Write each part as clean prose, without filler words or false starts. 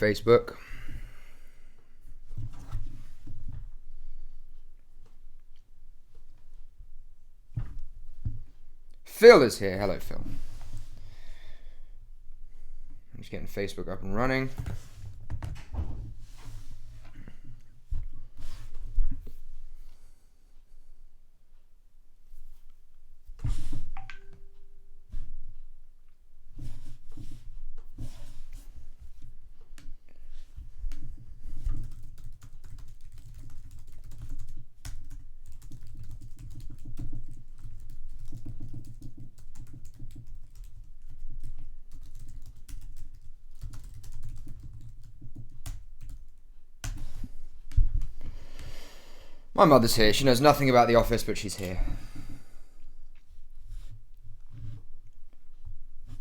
Facebook. Phil is here. Hello, Phil. I'm just getting Facebook up and running. My mother's here. She knows nothing about the office, but she's here.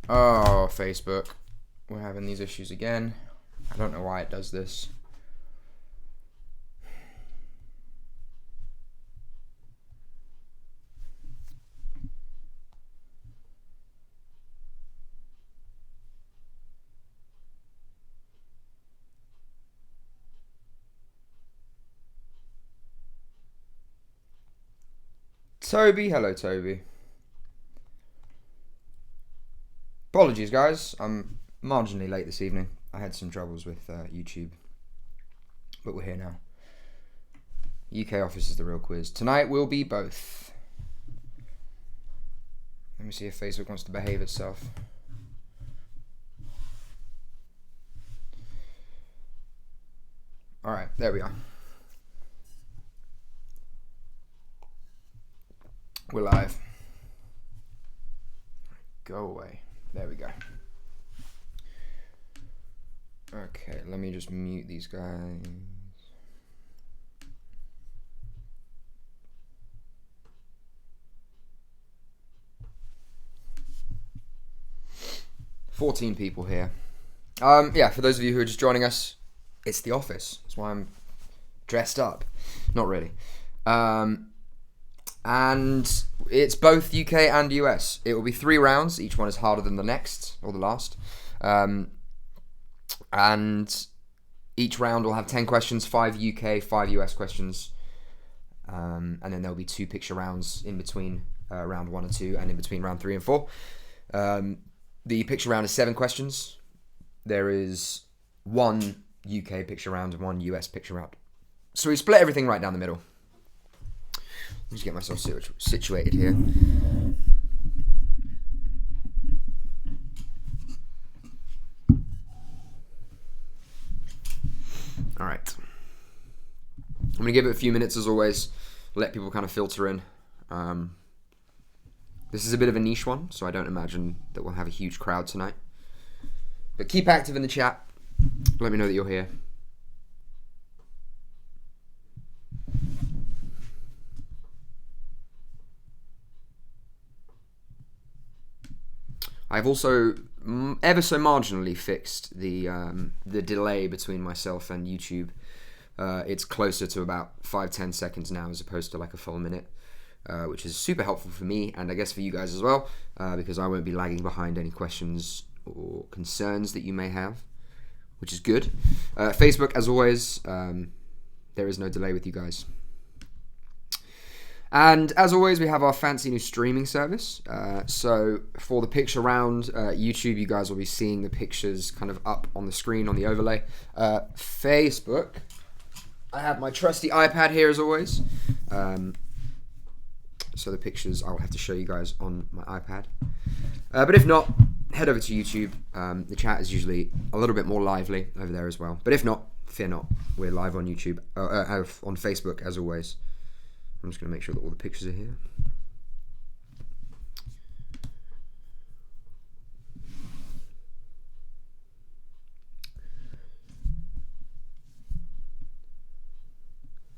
Oh, Facebook. We're having these issues again. I don't know why it does this. Toby, hello Toby. Apologies guys, I'm marginally late this evening. I had some troubles with YouTube, but we're here now. UK office is the real quiz. Tonight will be both. Let me see if Facebook wants to behave itself. Alright, there we are. We're live. Go away. There we go. Okay, let me just mute these guys. $14 people here. Yeah, for those of you who are just joining us, it's the office. That's why I'm dressed up. Not really. And it's both UK and US. It will be 3 rounds. Each one is harder than the next, or the last. And each round will have 10 questions, 5 UK, 5 US questions. And then there'll be 2 picture rounds in between round 1 and 2, and in between round 3 and 4. The picture round is 7 questions. There is 1 UK picture round and 1 US picture round. So we split everything right down the middle. Let me just get myself situated here. All right. I'm going to give it a few minutes as always. Let people kind of filter in. This is a bit of a niche one, so I don't imagine that we'll have a huge crowd tonight. But keep active in the chat. Let me know that you're here. I've also ever so marginally fixed the delay between myself and YouTube. It's closer to about 5-10 seconds now as opposed to like a full minute, which is super helpful for me and I guess for you guys as well, because I won't be lagging behind any questions or concerns that you may have, which is good. Facebook, as always, there is no delay with you guys. And as always, we have our fancy new streaming service. So for the picture round, YouTube, you guys will be seeing the pictures kind of up on the screen on the overlay. Facebook, I have my trusty iPad here as always. So the pictures I will have to show you guys on my iPad. But if not, head over to YouTube. The chat is usually a little bit more lively over there as well. But if not, fear not. We're live on YouTube, on Facebook as always. I'm just going to make sure that all the pictures are here.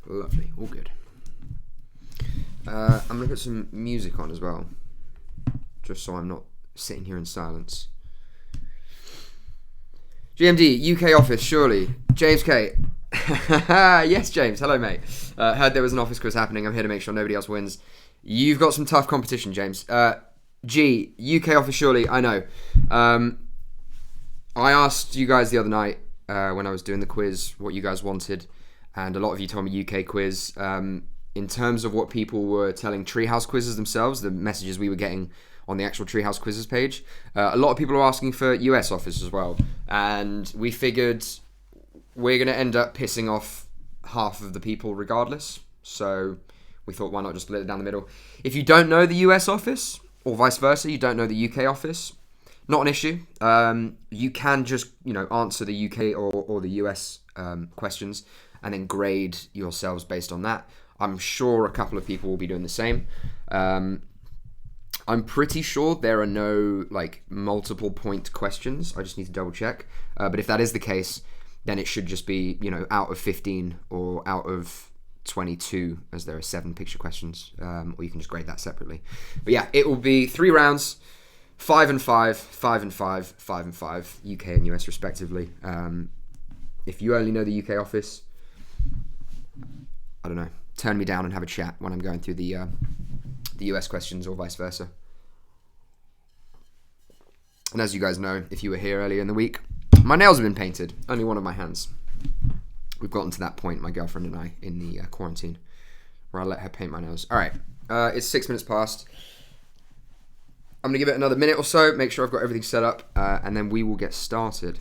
Lovely, all good. I'm going to put some music on as well, just so I'm not sitting here in silence. GMD, UK office, surely. James K. Yes, James. Hello, mate. Heard there was an office quiz happening. I'm here to make sure nobody else wins. You've got some tough competition, James. UK office, surely. I know. I asked you guys the other night when I was doing the quiz what you guys wanted, and a lot of you told me UK quiz. In terms of what people were telling Treehouse quizzes themselves, the messages we were getting on the actual Treehouse quizzes page, a lot of people are asking for US office as well, and we figured we're going to end up pissing off half of the people regardless, so we thought why not just split it down the middle. If you don't know the US office, or vice versa, you don't know the UK office, not an issue. You can just answer the UK or the US questions and then grade yourselves based on that. I'm sure a couple of people will be doing the same. I'm pretty sure there are no multiple point questions. I just need to double check. But if that is the case, then it should just be out of 15 or out of 22, as there are 7 picture questions, or you can just grade that separately. But yeah, it will be 3 rounds, 5 and 5, 5 and 5, 5 and 5, UK and US respectively. If you only know the UK office, I don't know, turn me down and have a chat when I'm going through the US questions or vice versa. And as you guys know, if you were here earlier in the week, my nails have been painted, only one of my hands. We've gotten to that point, my girlfriend and I, in the quarantine, where I let her paint my nails. All right, it's 6 minutes past. I'm going to give it another minute or so, make sure I've got everything set up, and then we will get started.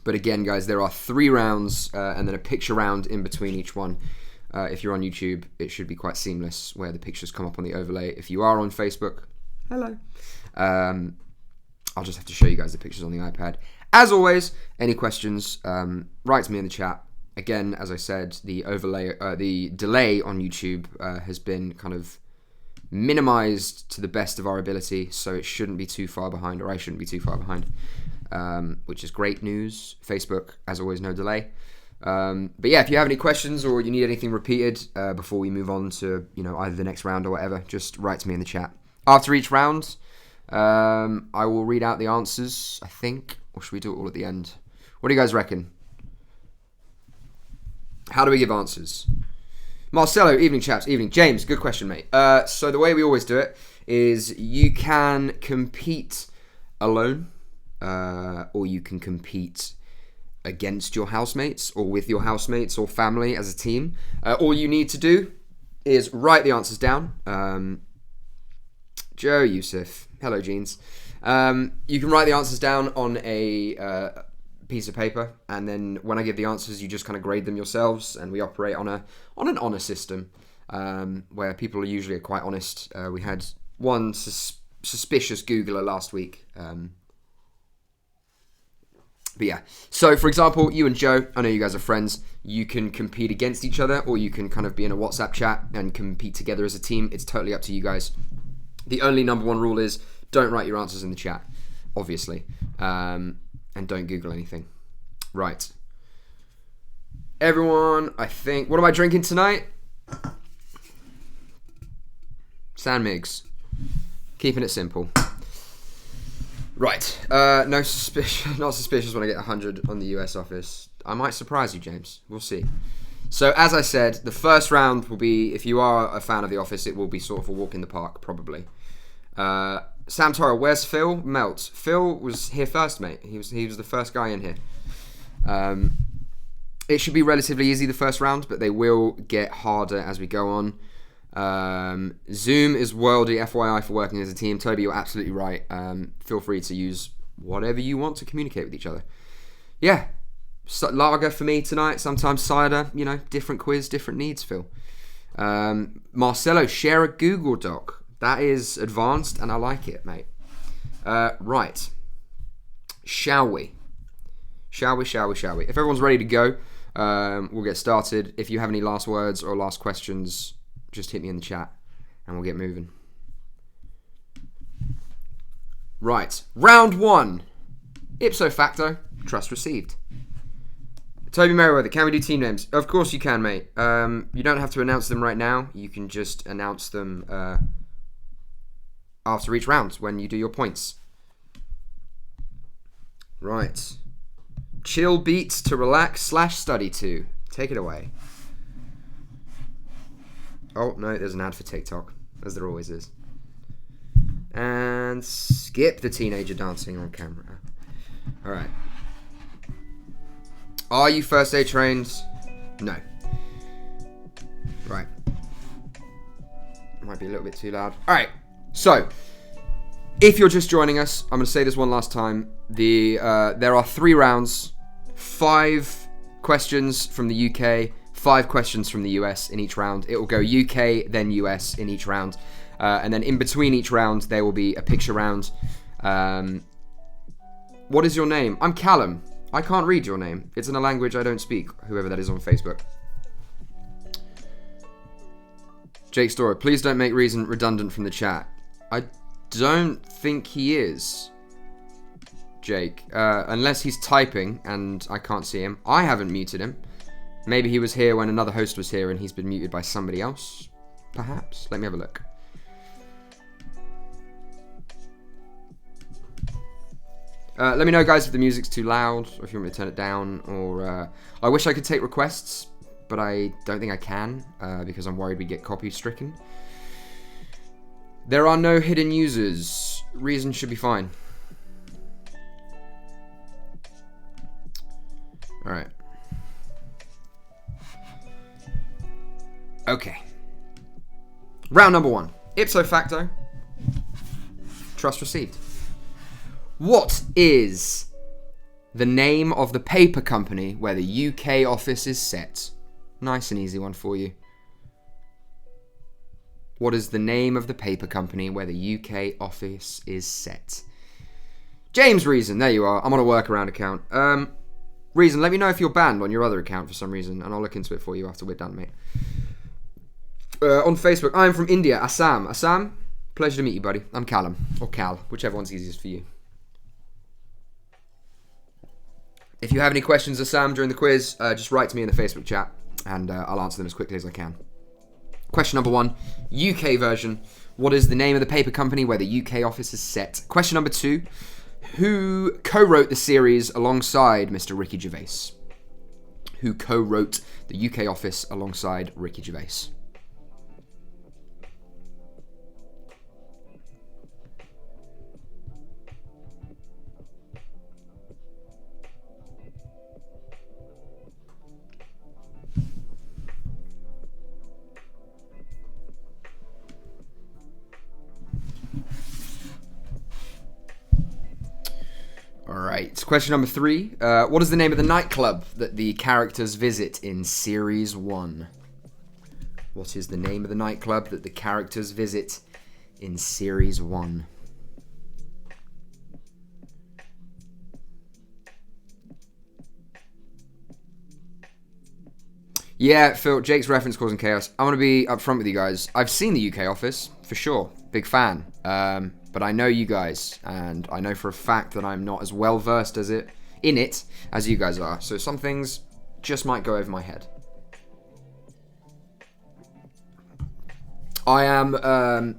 But again, guys, there are 3 rounds and then a picture round in between each one. If you're on YouTube, it should be quite seamless where the pictures come up on the overlay. If you are on Facebook, hello. I'll just have to show you guys the pictures on the iPad. As always, any questions, write to me in the chat. Again, as I said, the delay on YouTube has been kind of minimized to the best of our ability, so it shouldn't be too far behind, or I shouldn't be too far behind, which is great news. Facebook, as always, no delay. But yeah, if you have any questions or you need anything repeated before we move on to either the next round or whatever, just write to me in the chat. After each round, I will read out the answers, I think, or should we do it all at the end? What do you guys reckon? How do we give answers? Marcelo, evening chaps, evening. James, good question, mate. So the way we always do it is you can compete alone, or you can compete against your housemates or with your housemates or family as a team. All you need to do is write the answers down. Joe Yusuf, hello Jeans. You can write the answers down on a piece of paper, and then when I give the answers, you just kind of grade them yourselves, and we operate on an honor system where people are usually quite honest. We had one suspicious Googler last week. But yeah, so for example, you and Joe, I know you guys are friends, you can compete against each other, or you can kind of be in a WhatsApp chat and compete together as a team. It's totally up to you guys. The only number one rule is don't write your answers in the chat, obviously, and don't Google anything. Right. Everyone, I think, what am I drinking tonight? San Migs. Keeping it simple. Right, not suspicious when I get 100 on the US office. I might surprise you, James. We'll see. So, as I said, the first round will be, if you are a fan of The Office, it will be sort of a walk in the park, probably. Sam Toro, where's Phil? Melt. Phil was here first, mate. He was the first guy in here. It should be relatively easy the first round, but they will get harder as we go on. Zoom is worldy, FYI, for working as a team. Toby, you're absolutely right. Feel free to use whatever you want to communicate with each other. Yeah, lager for me tonight, sometimes cider, different quiz, different needs, Phil. Marcelo, share a Google Doc. That is advanced and I like it, mate. Right. Shall we? If everyone's ready to go, we'll get started. If you have any last words or last questions, just hit me in the chat and we'll get moving. Right, round 1. Ipso facto, trust received. Toby Merriweather, can we do team names? Of course you can, mate. You don't have to announce them right now. You can just announce them after each round when you do your points. Right. Chill beats to relax / study to. Take it away. Oh, no, there's an ad for TikTok, as there always is. And skip the teenager dancing on camera. Alright. Are you first aid trained? No. Right. Might be a little bit too loud. Alright, so if you're just joining us, I'm going to say this one last time. There are 3 rounds, 5 questions from the UK, 5 questions from the US in each round. It will go UK, then US in each round. And then in between each round, there will be a picture round. What is your name? I'm Callum. I can't read your name. It's in a language I don't speak, whoever that is on Facebook. Jake Storer, please don't make Reason redundant from the chat. I don't think he is, Jake. Unless he's typing and I can't see him. I haven't muted him. Maybe he was here when another host was here and he's been muted by somebody else. Perhaps. Let me have a look. Let me know, guys, if the music's too loud, or if you want me to turn it down, or... I wish I could take requests, but I don't think I can, because I'm worried we get copy stricken. There are no hidden users. Reason should be fine. Alright. Okay. Round number 1. Ipso facto. Trust received. What is the name of the paper company where the UK office is set? Nice and easy one for you. What is the name of the paper company where the UK office is set? James Reason, there you are. I'm on a workaround account. Reason, let me know if you're banned on your other account for some reason, and I'll look into it for you after we're done, mate. On Facebook, I'm from India, Assam. Assam, pleasure to meet you, buddy. I'm Callum, or Cal, whichever one's easiest for you. If you have any questions, Assam, during the quiz, just write to me in the Facebook chat, and I'll answer them as quickly as I can. Question number 1, UK version. What is the name of the paper company where the UK office is set? Question number 2, who co-wrote the series alongside Mr. Ricky Gervais? Who co-wrote the UK office alongside Ricky Gervais? Alright, question number 3. What is the name of the nightclub that the characters visit in Series 1? What is the name of the nightclub that the characters visit in Series 1? Yeah, Phil, Jake's reference causing chaos. I want to be upfront with you guys. I've seen the UK office, for sure. Big fan. But I know you guys, and I know for a fact that I'm not as well versed in it as you guys are. So some things just might go over my head. I am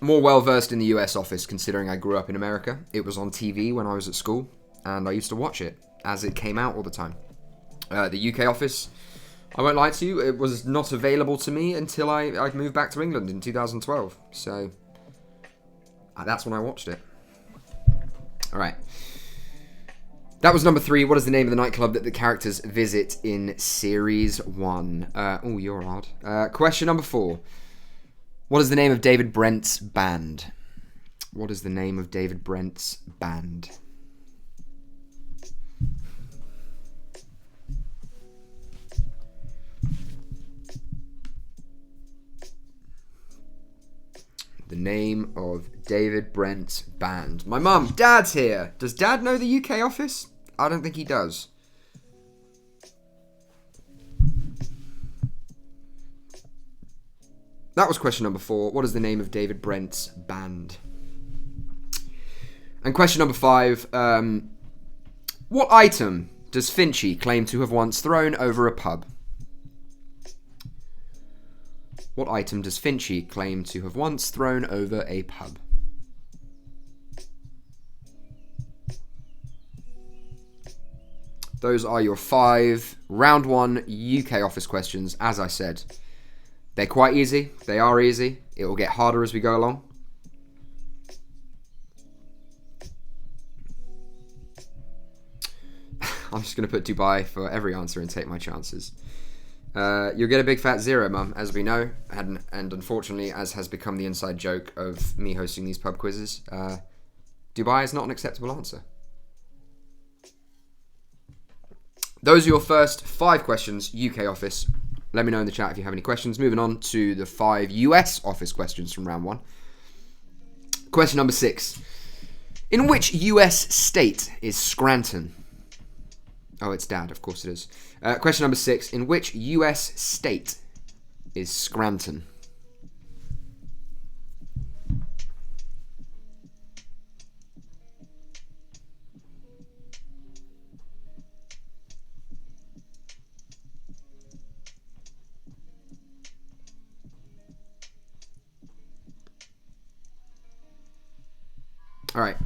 more well versed in the US office, considering I grew up in America. It was on TV when I was at school, and I used to watch it as it came out all the time. The UK office, I won't lie to you, it was not available to me until I moved back to England in 2012. So that's when I watched it. Alright. That was number 3. What is the name of the nightclub that the characters visit in Series 1? Oh, you're odd. Question number 4. What is the name of David Brent's band? What is the name of David Brent's band? The name of David Brent's band. My mum, Dad's here. Does Dad know the UK office? I don't think he does. That was question number 4. What is the name of David Brent's band? And question number 5. What item does Finchy claim to have once thrown over a pub? What item does Finchy claim to have once thrown over a pub? Those are your 5 round 1 UK office questions. As I said, They're quite easy. They are easy. It will get harder as we go along. I'm just going to put Dubai for every answer and take my chances. You'll get a big fat zero, Mum, as we know. And unfortunately, as has become the inside joke of me hosting these pub quizzes, Dubai is not an acceptable answer. Those are your first 5 questions, UK office. Let me know in the chat if you have any questions. Moving on to the 5 US office questions from round 1. Question number 6. In which US state is Scranton? Oh, it's Dad, of course it is. Question number 6. In which US state is Scranton? All right.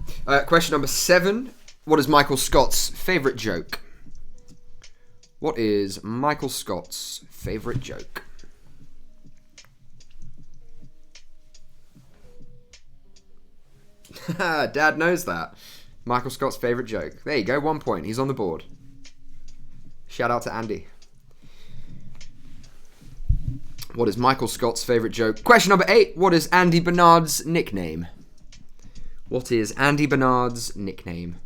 Question number 7. What is Michael Scott's favourite joke? What is Michael Scott's favourite joke? Dad knows that. Michael Scott's favourite joke. There you go, 1 point. He's on the board. Shout out to Andy. What is Michael Scott's favourite joke? Question number 8. What is Andy Bernard's nickname? What is Andy Bernard's nickname?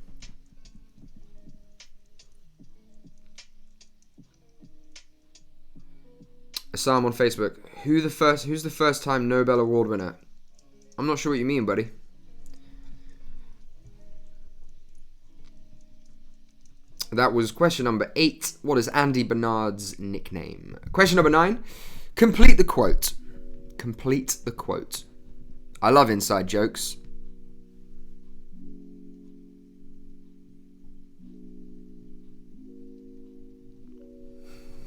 Assam on Facebook. Who's the first time Nobel Award winner? I'm not sure what you mean, buddy. That was question number 8. What is Andy Bernard's nickname? Question number 9. Complete the quote. Complete the quote. I love inside jokes.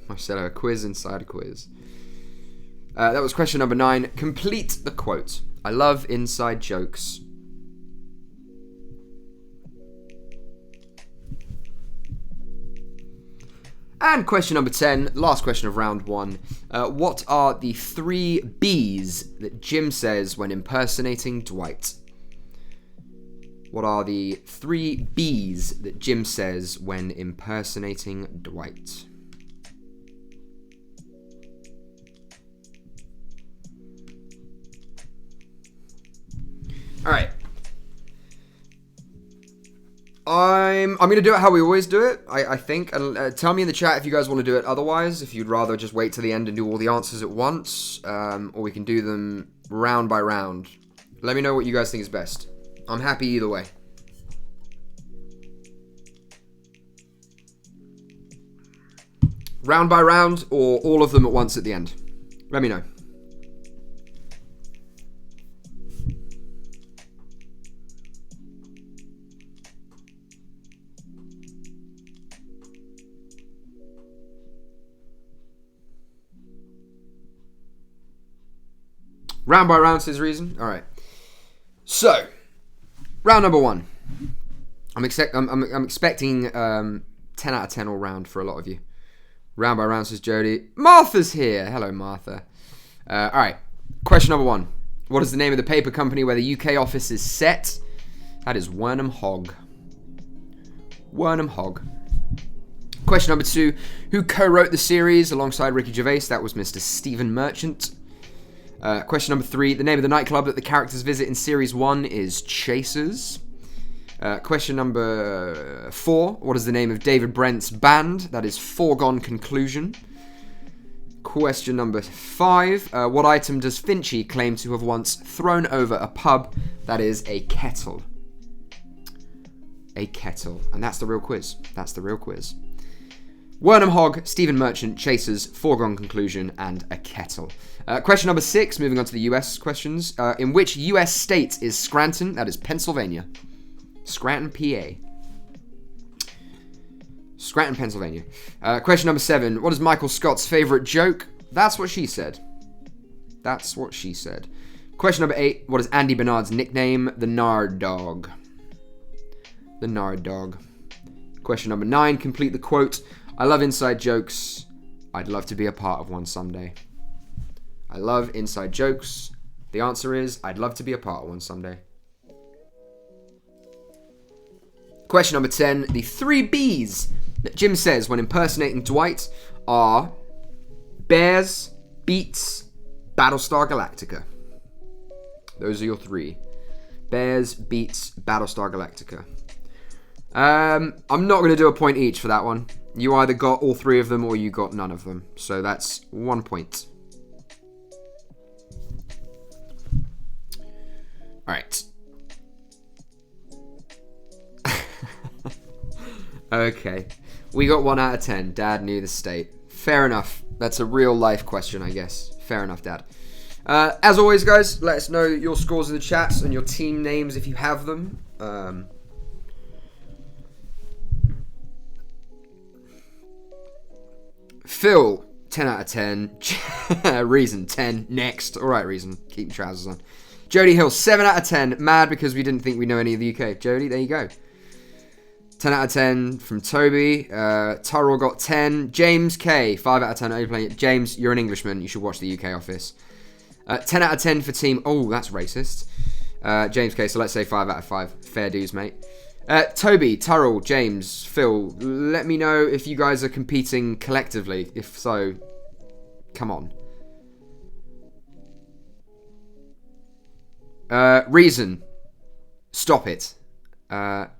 I said a quiz inside a quiz. That was question number 9. Complete the quote. I love inside jokes. And question number 10, last question of round 1. What are the 3 B's that Jim says when impersonating Dwight? What are the 3 B's that Jim says when impersonating Dwight? All right. I'm going to do it how we always do it, I think. And tell me in the chat if you guys want to do it otherwise, if you'd rather just wait to the end and do all the answers at once, or we can do them round by round. Let me know what you guys think is best. I'm happy either way. Round by round, or all of them at once at the end. Let me know. Round by round, says Reason. All right. So, round number 1. I'm expecting 10 out of 10 all round for a lot of you. Round by round, says Jody. Martha's here. Hello, Martha. All right. Question number 1. What is the name of the paper company where the UK office is set? That is Wernham Hogg. Wernham Hogg. Question number 2. Who co-wrote the series alongside Ricky Gervais? That was Mr. Stephen Merchant. Question number 3. The name of the nightclub that the characters visit in Series 1 is Chasers. Question number 4. What is the name of David Brent's band? That is Foregone Conclusion. Question number 5. What item does Finchy claim to have once thrown over a pub? That is a kettle. A kettle. And that's the real quiz. That's the real quiz. Wernham Hogg, Stephen Merchant, Chasers, Foregone Conclusion, and a kettle. Question number 6, moving on to the US questions. In which US state is Scranton? That is Pennsylvania. Scranton, PA. Scranton, Pennsylvania. Question number 7, what is Michael Scott's favourite joke? That's what she said. That's what she said. Question number 8, what is Andy Bernard's nickname? The Nard Dog. The Nard Dog. Question number 9, complete the quote. I love inside jokes. I'd love to be a part of one someday. I love inside jokes. The answer is, I'd love to be a part of one someday. Question number 10. The 3 Bs that Jim says when impersonating Dwight are Bears, Beats, Battlestar Galactica. Those are your 3. Bears, Beats, Battlestar Galactica. I'm not going to do a point each for that one. You either got all 3 of them or you got none of them. So that's 1 point. Alright. Okay. We got 1 out of 10. Dad knew the state. Fair enough. That's a real life question, I guess. Fair enough, Dad. As always, guys, let us know your scores in the chats and your team names if you have them. Phil, 10 out of 10. Reason, 10. Next. Alright, Reason. Keep your trousers on. Jody Hill, 7 out of 10. Mad because we didn't think we know any of the UK. Jody, there you go. 10 out of 10 from Toby. Tyrell got 10. James K, 5 out of 10. Are you playing it? James, you're an Englishman. You should watch the UK office. 10 out of 10 for team... Oh, that's racist. James K, so let's say 5 out of 5. Fair dues, mate. Toby, Tyrell, James, Phil, let me know if you guys are competing collectively. If so, come on. Reason. Stop it.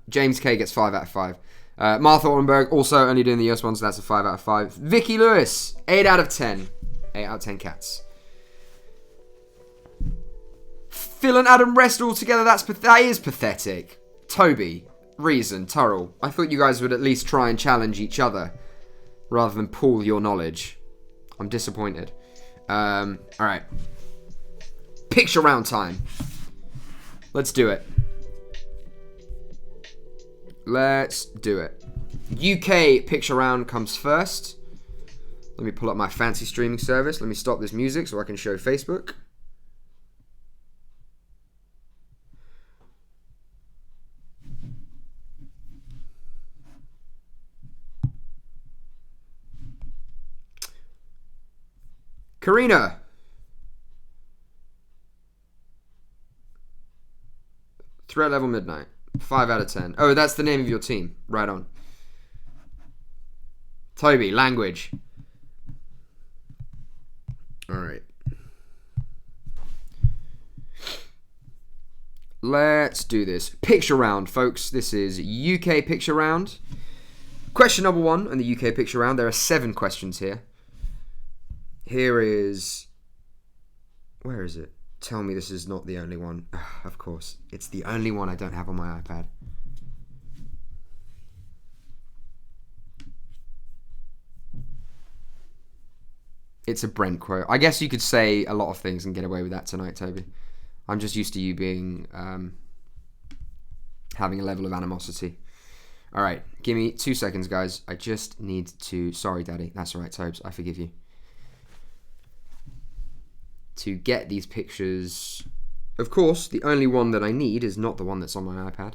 James K gets 5 out of 5. Martha Orlenberg, also only doing the US ones, so that's a 5 out of 5. Vicky Lewis, 8 out of 10. 8 out of 10 cats. Phil and Adam rest all together, that is pathetic. Toby, Reason, Turrell, I thought you guys would at least try and challenge each other, rather than pool your knowledge. I'm disappointed. Alright. Picture round time. Let's do it. Let's do it. UK picture round comes first. Let me pull up my fancy streaming service. Let me stop this music so I can show Facebook. Karina. Threat level midnight. 5 out of 10. Oh, that's the name of your team. Right on. Toby, language. Alright. Let's do this. Picture round, folks. This is UK picture round. Question number 1 on the UK picture round. There are 7 questions here. Here is... Where is it? Tell me this is not the only one. Of course. It's the only one I don't have on my iPad. It's a Brent quote. I guess you could say a lot of things and get away with that tonight, Toby. I'm just used to you being... having a level of animosity. Alright, give me 2 seconds, guys. I just need to... Sorry, Daddy. That's alright, Tobes. I forgive you. To get these pictures. Of course, the only one that I need is not the one that's on my iPad.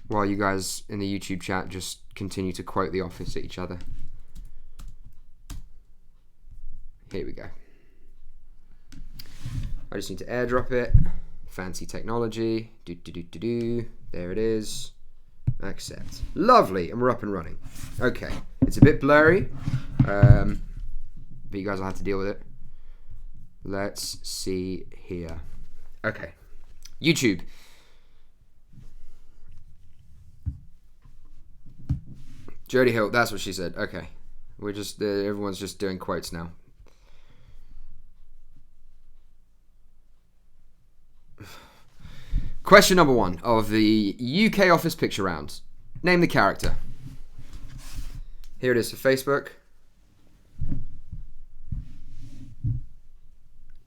While you guys in the YouTube chat just continue to quote The Office at each other. Here we go. I just need to airdrop it. Fancy technology. There it is. Accept. Lovely, and we're up and running. Okay, it's a bit blurry, but you guys will have to deal with it. Let's see here. Okay, YouTube. Jody Hill, that's what she said. Okay, we're just everyone's just doing quotes now. Question number 1 of the UK Office picture round. Name the character. Here it is for Facebook.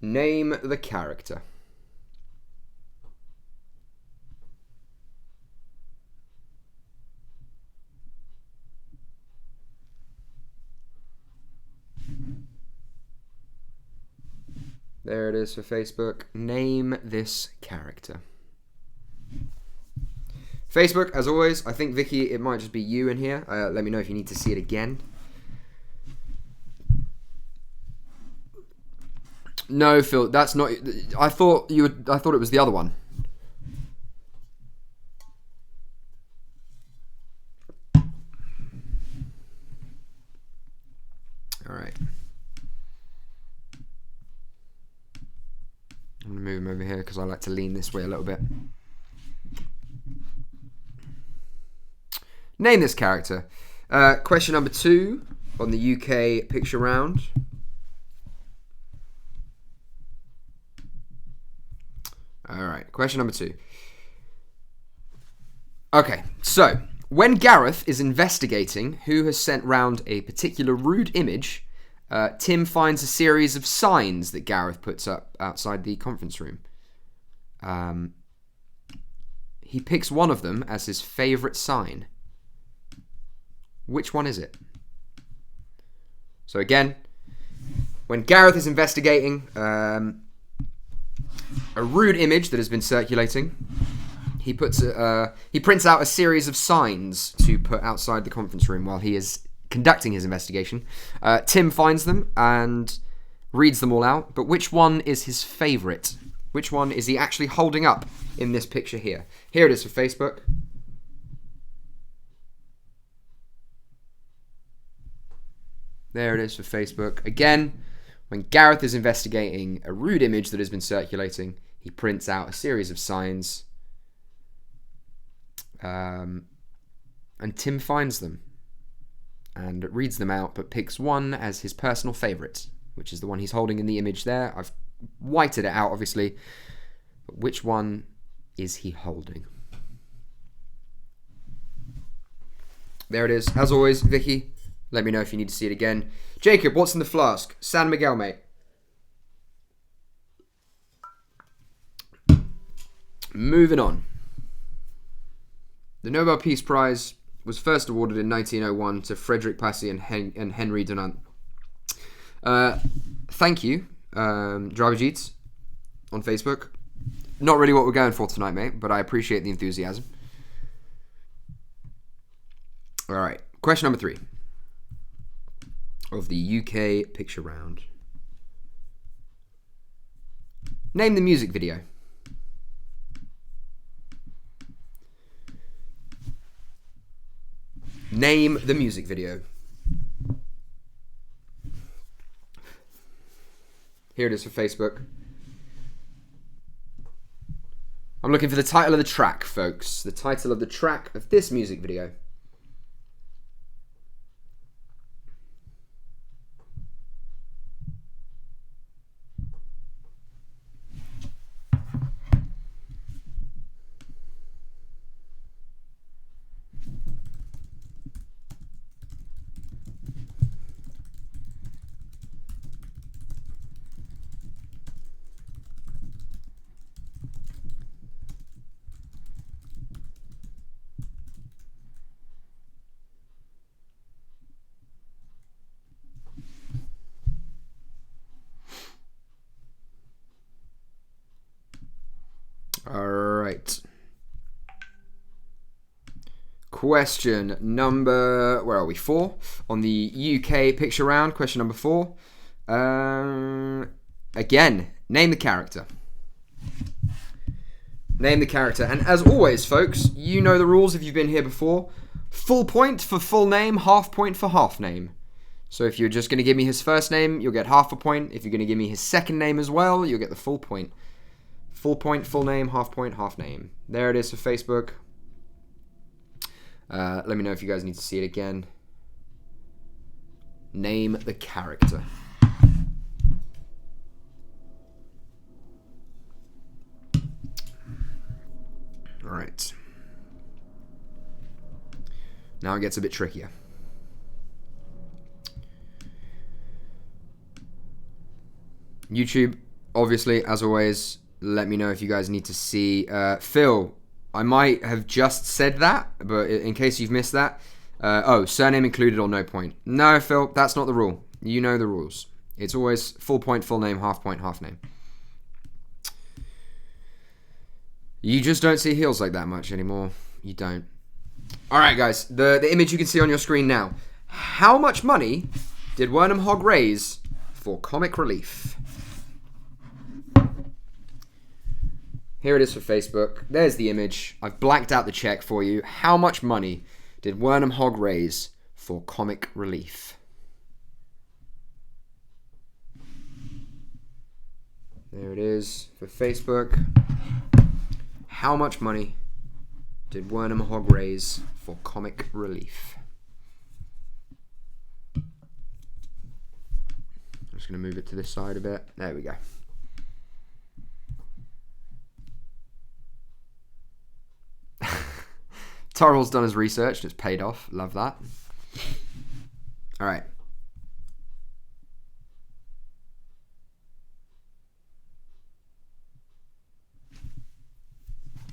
Name the character. There it is for Facebook. Name this character. Facebook, as always, I think, Vicky, it might just be you in here. Let me know if you need to see it again. No, Phil, that's not. I thought you would. I thought it was the other one. All right. I'm gonna move him over here because I like to lean this way a little bit. Name this character. Question number 2 on the UK picture round. Alright, question number 2. Okay, so when Gareth is investigating who has sent round a particular rude image, Tim finds a series of signs that Gareth puts up outside the conference room. He picks one of them as his favourite sign. Which one is it? So again, when Gareth is investigating a rude image that has been circulating, he prints out a series of signs to put outside the conference room while he is conducting his investigation. Tim finds them and reads them all out, but which one is his favourite? Which one is he actually holding up in this picture here? Here it is for Facebook. There it is for Facebook. Again, when Gareth is investigating a rude image that has been circulating, he prints out a series of signs. And Tim finds them and reads them out, but picks one as his personal favourite, which is the one he's holding in the image there. I've whited it out, obviously. But which one is he holding? There it is. As always, Vicky, let me know if you need to see it again. Jacob, what's in the flask? San Miguel, mate. Moving on. The Nobel Peace Prize was first awarded in 1901 to Frederick Passy and Henry Dunant. Thank you, Driver Jeets, on Facebook. Not really what we're going for tonight, mate, but I appreciate the enthusiasm. All right, question number 3 of the UK picture round. Name the music video. Name the music video. Here it is for Facebook. I'm looking for the title of the track, folks. The title of the track of this music video. Alright. Question number, where are we? 4 on the UK picture round. Question number 4. Again, name the character. Name the character. And as always, folks, you know the rules if you've been here before. Full point for full name, half point for half name. So if you're just going to give me his first name, you'll get half a point. If you're going to give me his second name as well, you'll get the full point. Full point, full name, half name. There it is for Facebook. Let me know if you guys need to see it again. Name the character. Alright. Now it gets a bit trickier. YouTube, obviously, as always, let me know if you guys need to see. Phil, I might have just said that, but in case you've missed that. Surname included or no point. No, Phil, that's not the rule. You know the rules. It's always full point, full name, half name. You just don't see heels like that much anymore. You don't. Alright, guys. The image you can see on your screen now. How much money did Wernham Hogg raise for comic relief? Here it is for Facebook. There's the image. I've blacked out the check for you. How much money did Wernham Hogg raise for comic relief? There it is for Facebook. How much money did Wernham Hogg raise for comic relief? I'm just going to move it to this side a bit. There we go. Torrell's done his research and it's paid off. Love that. All right.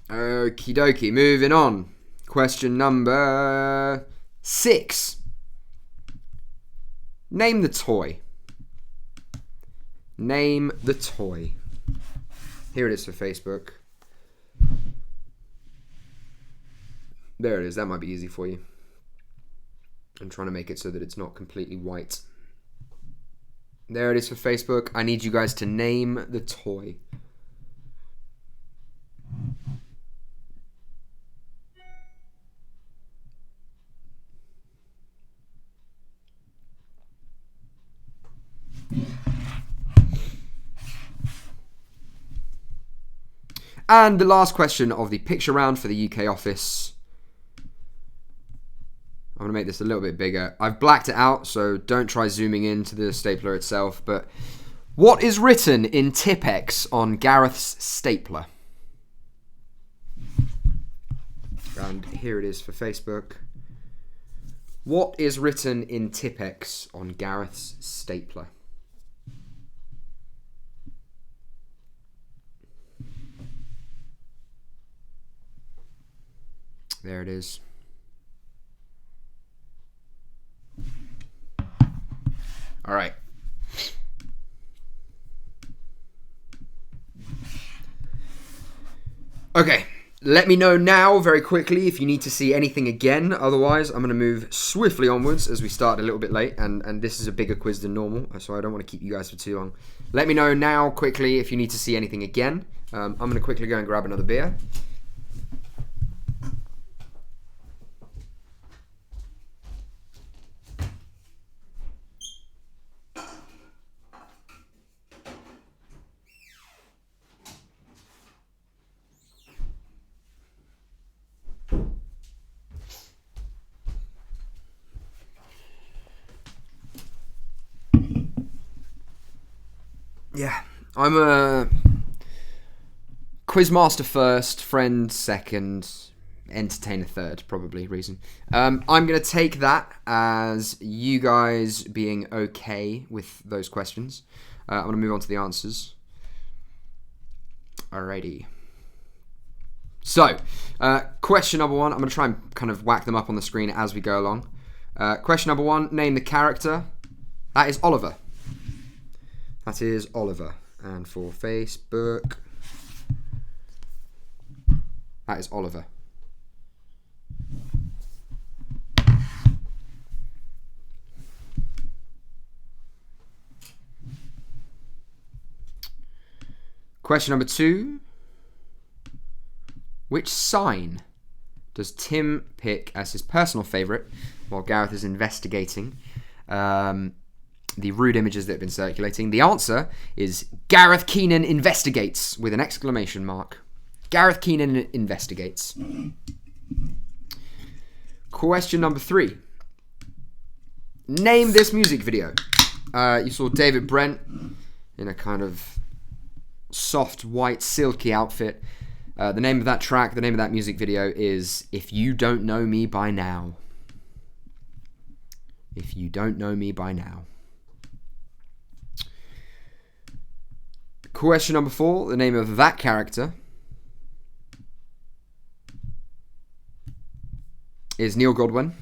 Okie dokie. Moving on. Question number 6. Name the toy. Name the toy. Here it is for Facebook. There it is. That might be easy for you. I'm trying to make it so that it's not completely white. There it is for Facebook. I need you guys to name the toy. And the last question of the picture round for the UK office. I'm going to make this a little bit bigger. I've blacked it out, so don't try zooming into the stapler itself. But what is written in Tipp-Ex on Gareth's stapler? And here it is for Facebook. What is written in Tipp-Ex on Gareth's stapler? There it is. All right. Okay, let me know now very quickly if you need to see anything again. Otherwise, I'm going to move swiftly onwards as we start a little bit late. And this is a bigger quiz than normal, so I don't want to keep you guys for too long. Let me know now quickly if you need to see anything again. I'm going to quickly go and grab another beer. Yeah, I'm a quizmaster first, friend second, entertainer third, probably reason. I'm going to take that as you guys being okay with those questions. I'm going to move on to the answers. Alrighty. So, question number 1. I'm going to try and kind of whack them up on the screen as we go along. Question number 1, name the character. That is Oliver. That is Oliver. And for Facebook, that is Oliver. Question number 2. Which sign does Tim pick as his personal favourite while Gareth is investigating the rude images that have been circulating? The answer is Gareth Keenan investigates with an exclamation mark. Gareth Keenan investigates. Question number 3. Name this music video. You saw David Brent in a kind of soft, white, silky outfit. The name of that track, the name of that music video is If You Don't Know Me By Now. If You Don't Know Me By Now. Question number 4, the name of that character is Neil Godwin.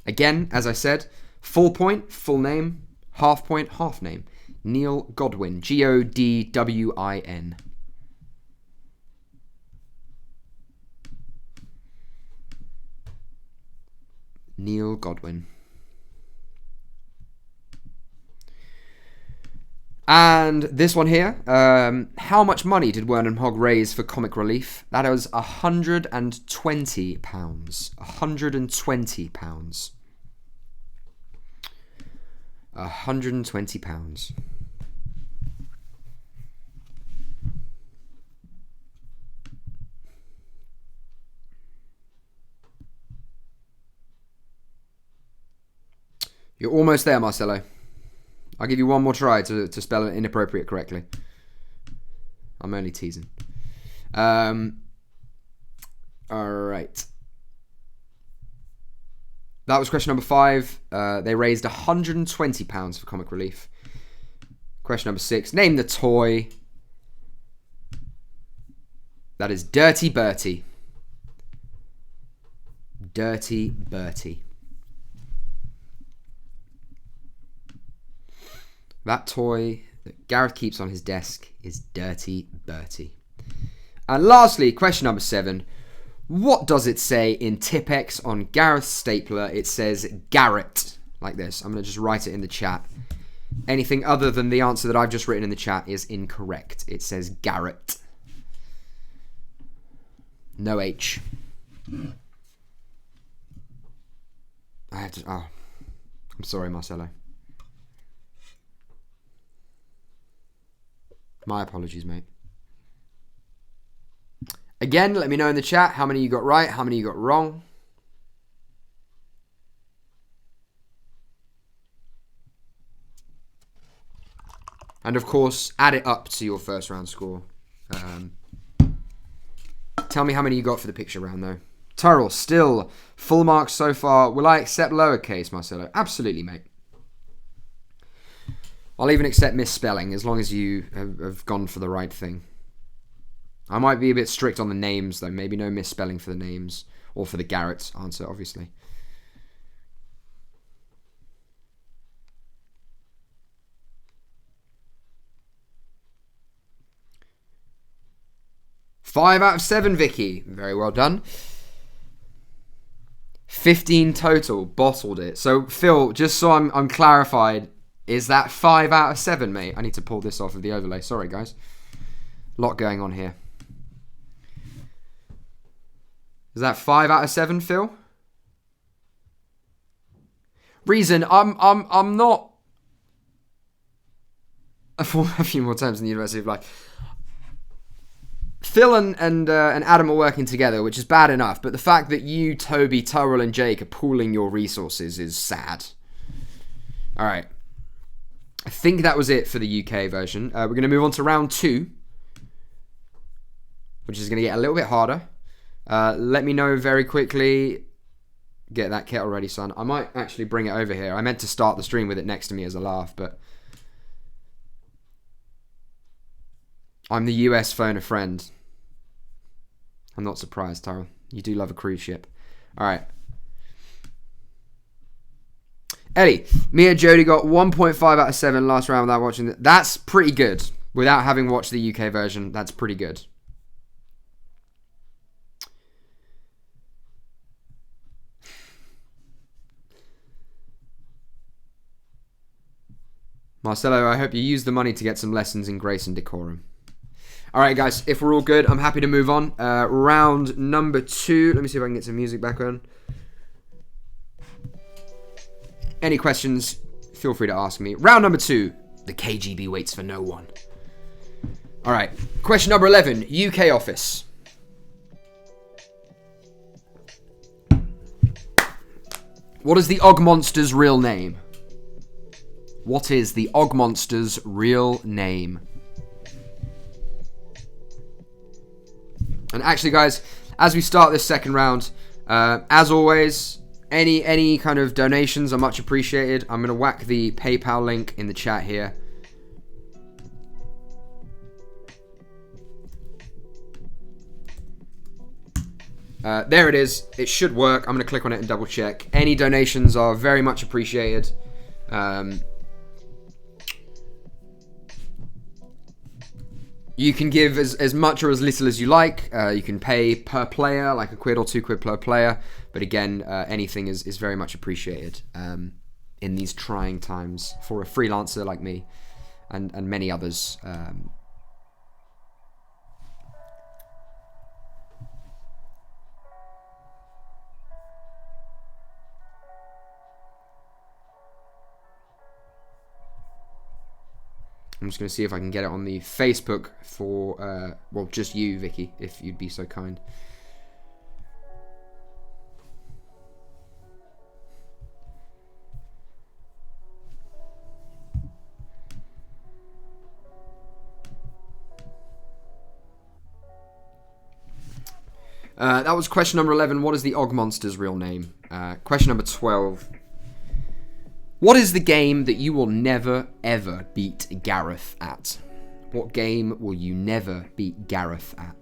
Again, as I said, full point, full name, half point, half name. Neil Godwin. Godwin. Neil Godwin. And this one here, how much money did Wernham Hogg raise for comic relief? That was £120. £120. £120. You're almost there, Marcelo. I'll give you one more try to spell it inappropriate correctly. I'm only teasing. All right. That was question number 5. They raised £120 for comic relief. Question number 6. Name the toy. That is Dirty Bertie. Dirty Bertie. That toy that Gareth keeps on his desk is Dirty Bertie. And lastly, question number 7. What does it say in Tipp-Ex on Gareth's stapler? It says Garrett, like this. I'm going to just write it in the chat. Anything other than the answer that I've just written in the chat is incorrect. It says Garrett. No H. I have to... Oh. I'm sorry, Marcelo. My apologies, mate. Again, let me know in the chat how many you got right, how many you got wrong. And of course, add it up to your first round score. Tell me how many you got for the picture round, though. Tyrrell, still full marks so far. Will I accept lowercase, Marcelo? Absolutely, mate. I'll even accept misspelling as long as you have gone for the right thing. I might be a bit strict on the names, though. Maybe no misspelling for the names. Or for the Garrett answer, obviously. Five out of 7, Vicky. Very well done. 15 total. Bottled it. So, Phil, just so I'm clarified... Is that 5 out of 7, mate? I need to pull this off of the overlay. Sorry, guys. A lot going on here. Is that 5 out of 7, Phil? Reason, I'm not... A few more terms in the University of Life. Phil and Adam are working together, which is bad enough. But the fact that you, Toby, Tyrrell, and Jake are pooling your resources is sad. All right. I think that was it for the UK version. We're going to move on to round 2, which is going to get a little bit harder. Let me know very quickly. Get that kettle ready, son. I might actually bring it over here. I meant to start the stream with it next to me as a laugh, but... I'm the US phone a friend. I'm not surprised, Tyrell. You do love a cruise ship. All right. Ellie, Mia Jodie got 1.5 out of 7 last round without watching it. That's pretty good. Without having watched the UK version, that's pretty good. Marcelo, I hope you use the money to get some lessons in grace and decorum. All right, guys, if we're all good, I'm happy to move on. Round number 2. Let me see if I can get some music back on. Any questions, feel free to ask me. Round number 2. The KGB waits for no one. All right. Question number 11. UK office. What is the Og Monster's real name? What is the Og Monster's real name? And actually, guys, as we start this second round, as always... Any kind of donations are much appreciated. I'm going to whack the PayPal link in the chat here. There it is. It should work. I'm going to click on it and double check. Any donations are very much appreciated. You can give as much or as little as you like. You can pay per player, like £1 or £2 per player. But again, anything is very much appreciated in these trying times for a freelancer like me. and many others. I'm just going to see if I can get it on the Facebook for, well, just you, Vicky, if you'd be so kind. That was question number 11. What is the Og Monster's real name? Question number 12. What is the game that you will never, ever beat Gareth at? What game will you never beat Gareth at?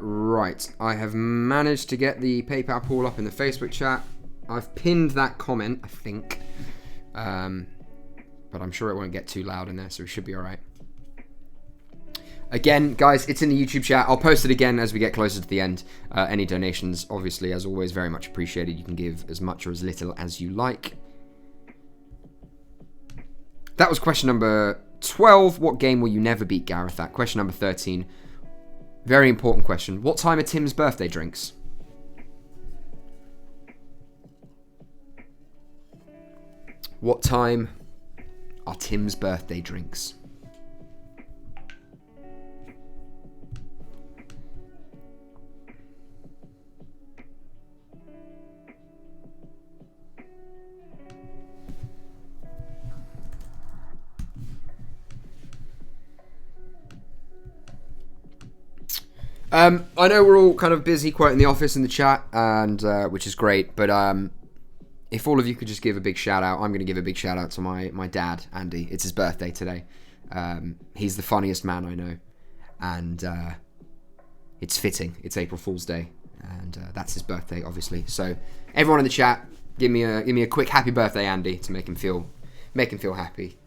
Right, I have managed to get the PayPal pool up in the Facebook chat. I've pinned that comment, I think. But I'm sure it won't get too loud in there, so we should be alright. Again, guys, it's in the YouTube chat. I'll post it again as we get closer to the end. Any donations, obviously, as always, very much appreciated. You can give as much or as little as you like. That was question number 12. What game will you never beat Gareth at? Question number 13. Very important question. What time are Tim's birthday drinks? What time are Tim's birthday drinks? I know we're all kind of busy, quite in the office in the chat, and which is great. But if all of you could just give a big shout out, I'm going to give a big shout out to my dad, Andy. It's his birthday today. He's the funniest man I know, and it's fitting. It's April Fool's Day, and that's his birthday, obviously. So everyone in the chat, give me a quick happy birthday, Andy, to make him feel happy.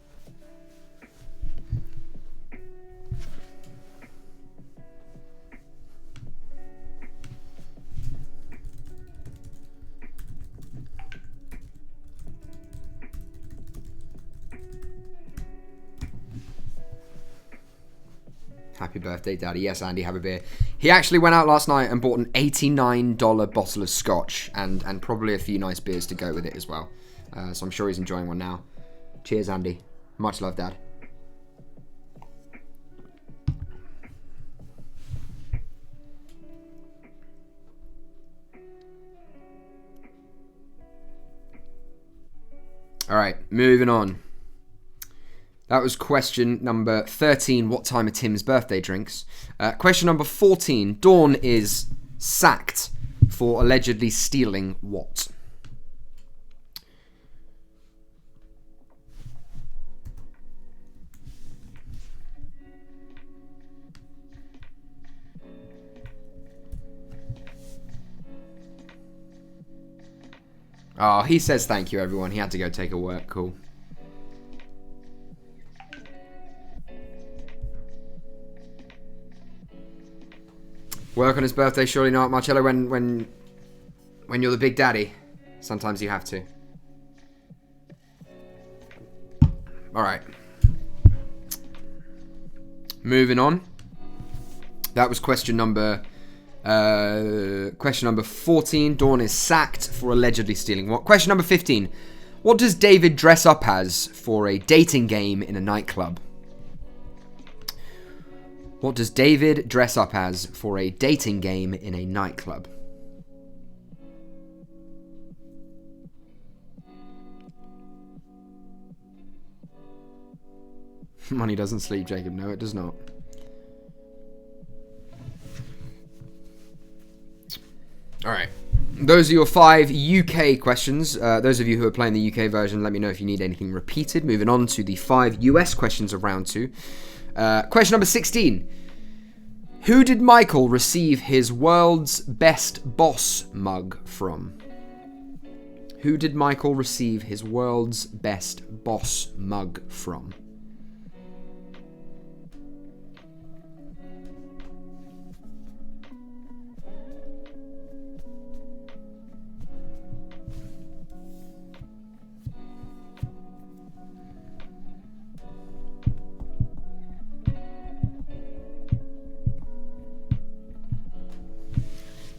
Happy birthday, Daddy. Yes, Andy, have a beer. He actually went out last night and bought an $89 bottle of scotch and probably a few nice beers to go with it as well. So I'm sure he's enjoying one now. Cheers, Andy. Much love, Dad. All right, moving on. That was question number 13. What time are Tim's birthday drinks? Question number 14. Dawn is sacked for allegedly stealing what? Oh, he says thank you, everyone. He had to go take a work call. Work on his birthday, surely not, Marcello. When you're the big daddy, sometimes you have to. All right. Moving on. That was question number 14. Dawn is sacked for allegedly stealing what? Question number 15. What does David dress up as for a dating game in a nightclub? What does David dress up as for a dating game in a nightclub? Money doesn't sleep, Jacob. No, it does not. All right. Those are your 5 UK questions. Those of you who are playing the UK version, let me know if you need anything repeated. Moving on to the 5 US questions of round 2. Question number 16. Who did Michael receive his world's best boss mug from? Who did Michael receive his world's best boss mug from?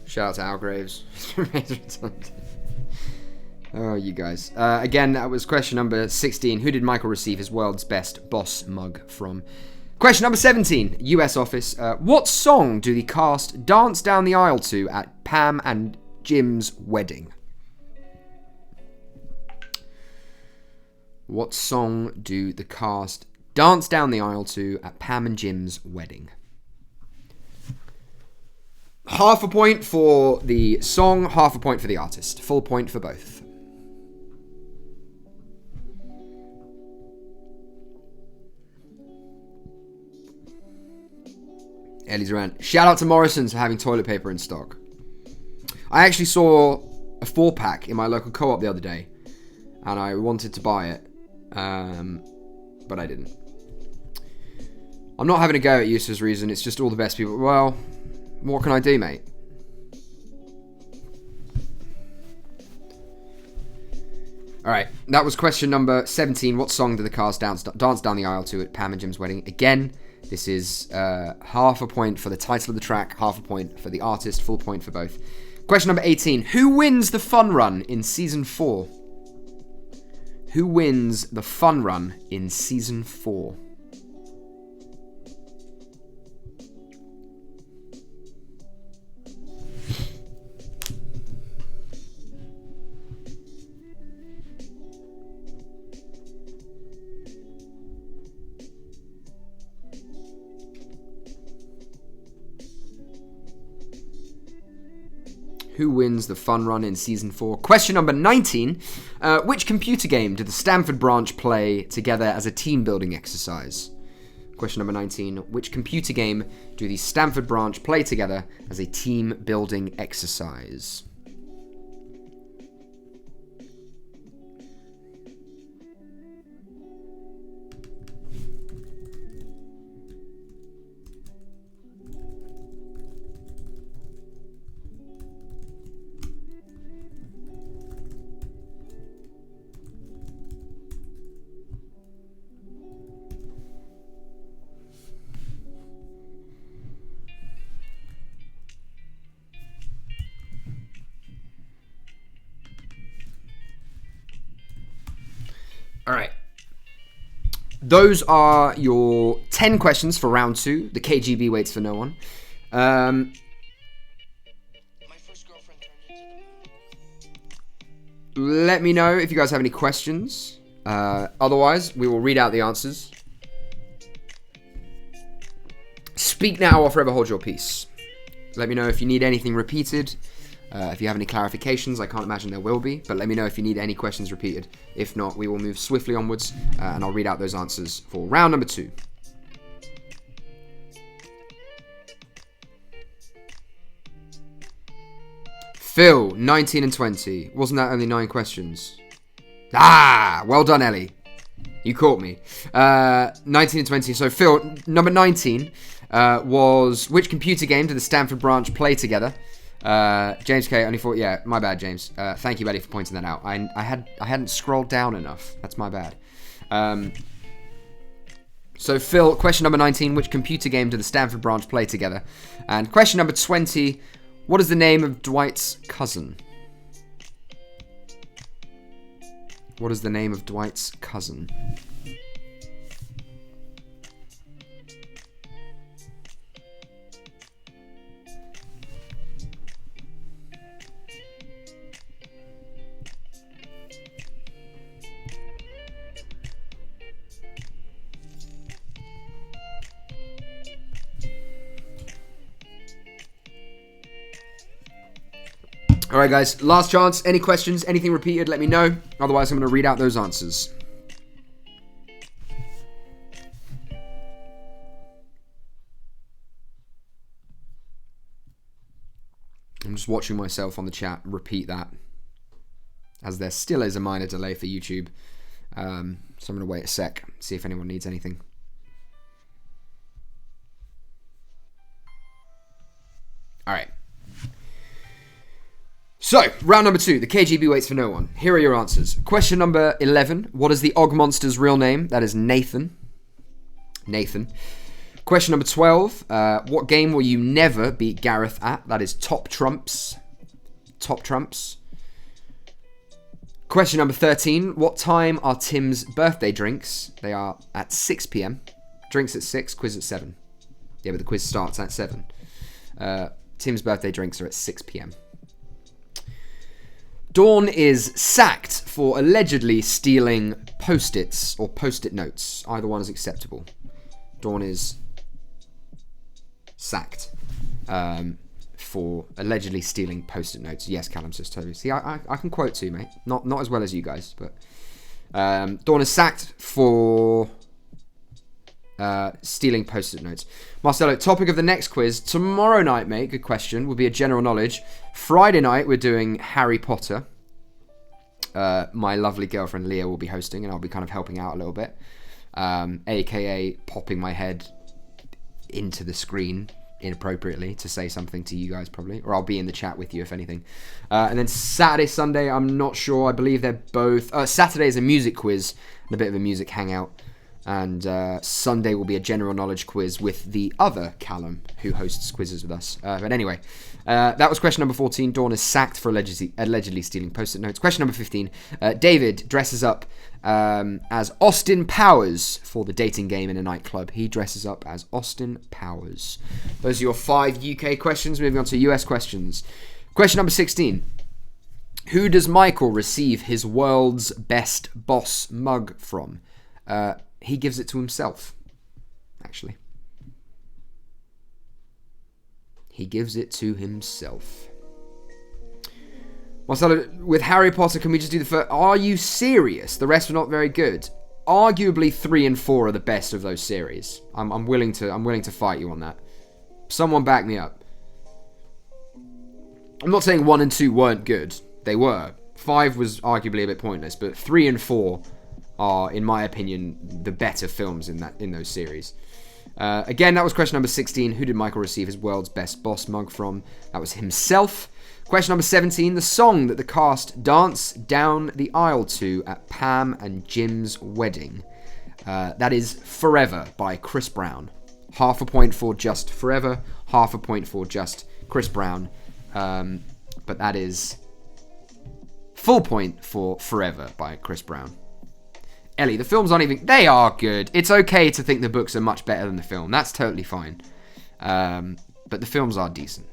Shout out to Al Graves. Oh, you guys. Again, that was question number 16. Who did Michael receive his world's best boss mug from? Question number 17. US Office. What song do the cast dance down the aisle to at Pam and Jim's wedding? What song do the cast dance down the aisle to at Pam and Jim's wedding? Half a point for the song, half a point for the artist. Full point for both. Ellie's rant. Shout out to Morrison's for having toilet paper in stock. I actually saw a 4-pack in my local co-op the other day, and I wanted to buy it, but I didn't. I'm not having a go at Eustace Reason, it's just all the best people. Well, what can I do, mate? Alright, that was question number 17. What song did the cast dance down the aisle to at Pam and Jim's wedding? Again, this is half a point for the title of the track, half a point for the artist, full point for both. Question number 18. Who wins the fun run in Season 4? Who wins the fun run in Season 4? Who wins the fun run in Season 4? Question number 19. Which computer game did the Stanford branch play together as a team-building exercise? Question number 19. Which computer game do the Stanford branch play together as a team-building exercise? All right. Those are your 10 questions for round 2. The KGB waits for no one. My first girlfriend turned into the moon. Let me know if you guys have any questions. Otherwise, we will read out the answers. Speak now or forever hold your peace. Let me know if you need anything repeated. If you have any clarifications, I can't imagine there will be, but let me know if you need any questions repeated. If not, we will move swiftly onwards, and I'll read out those answers for round number 2. Phil, 19 and 20. Wasn't that only 9 questions? Ah, well done, Ellie. You caught me. 19 and 20. So, Phil, number 19 was which computer game did the Stanford branch play together? James K only thought, yeah, my bad, James. Thank you, buddy, for pointing that out. I hadn't scrolled down enough. That's my bad. So Phil, question number 19, which computer game did the Stanford branch play together? And question number 20, what is the name of Dwight's cousin? What is the name of Dwight's cousin? Alright guys, last chance. Any questions, anything repeated, let me know. Otherwise, I'm going to read out those answers. I'm just watching myself on the chat repeat that, as there still is a minor delay for YouTube. So I'm going to wait a sec, see if anyone needs anything. All right. So, round number 2. The KGB waits for no one. Here are your answers. Question number 11. What is the Og Monster's real name? That is Nathan. Nathan. Question number 12. What game will you never beat Gareth at? That is Top Trumps. Top Trumps. Question number 13. What time are Tim's birthday drinks? They are at 6 p.m. Drinks at 6, quiz at 7. Yeah, but the quiz starts at 7. Tim's birthday drinks are at 6 p.m. Dawn is sacked for allegedly stealing Post-its or Post-it notes. Either one is acceptable. Dawn is sacked for allegedly stealing Post-it notes. Yes, Callum says Toby. See, I can quote too, mate. Not as well as you guys, but Dawn is sacked for stealing Post-it notes. Marcelo, topic of the next quiz tomorrow night, mate. Good question. Will be a general knowledge. Friday night we're doing Harry Potter. My lovely girlfriend Leah will be hosting, and I'll be kind of helping out a little bit, aka popping my head into the screen inappropriately to say something to you guys probably, or I'll be in the chat with you if anything. And then Saturday, Sunday, I'm not sure. I believe they're both. Saturday is a music quiz and a bit of a music hangout. And Sunday will be a general knowledge quiz with the other Callum, who hosts quizzes with us. But anyway, that was question number 14. Dawn is sacked for allegedly stealing Post-it notes. Question number 15. David dresses up as Austin Powers for the dating game in a nightclub. He dresses up as Austin Powers. Those are your 5 UK questions. Moving on to US questions. Question number 16. Who does Michael receive his world's best boss mug from? He gives it to himself, actually. He gives it to himself. Marcelo, with Harry Potter, can we just do the first? Are you serious? The rest are not very good. Arguably 3 and 4 are the best of those series. I'm willing to fight you on that. Someone back me up. I'm not saying 1 and 2 weren't good. They were. 5 was arguably a bit pointless, but 3 and 4 are, in my opinion, the better films in those series. Again, that was question number 16. Who did Michael receive his world's best boss mug from? That was himself. Question number 17. The song that the cast danced down the aisle to at Pam and Jim's wedding. That is Forever by Chris Brown. Half a point for just Forever. Half a point for just Chris Brown. But that is full point for Forever by Chris Brown. Ellie, the films aren't even... They are good. It's okay to think the books are much better than the film. That's totally fine. But the films are decent.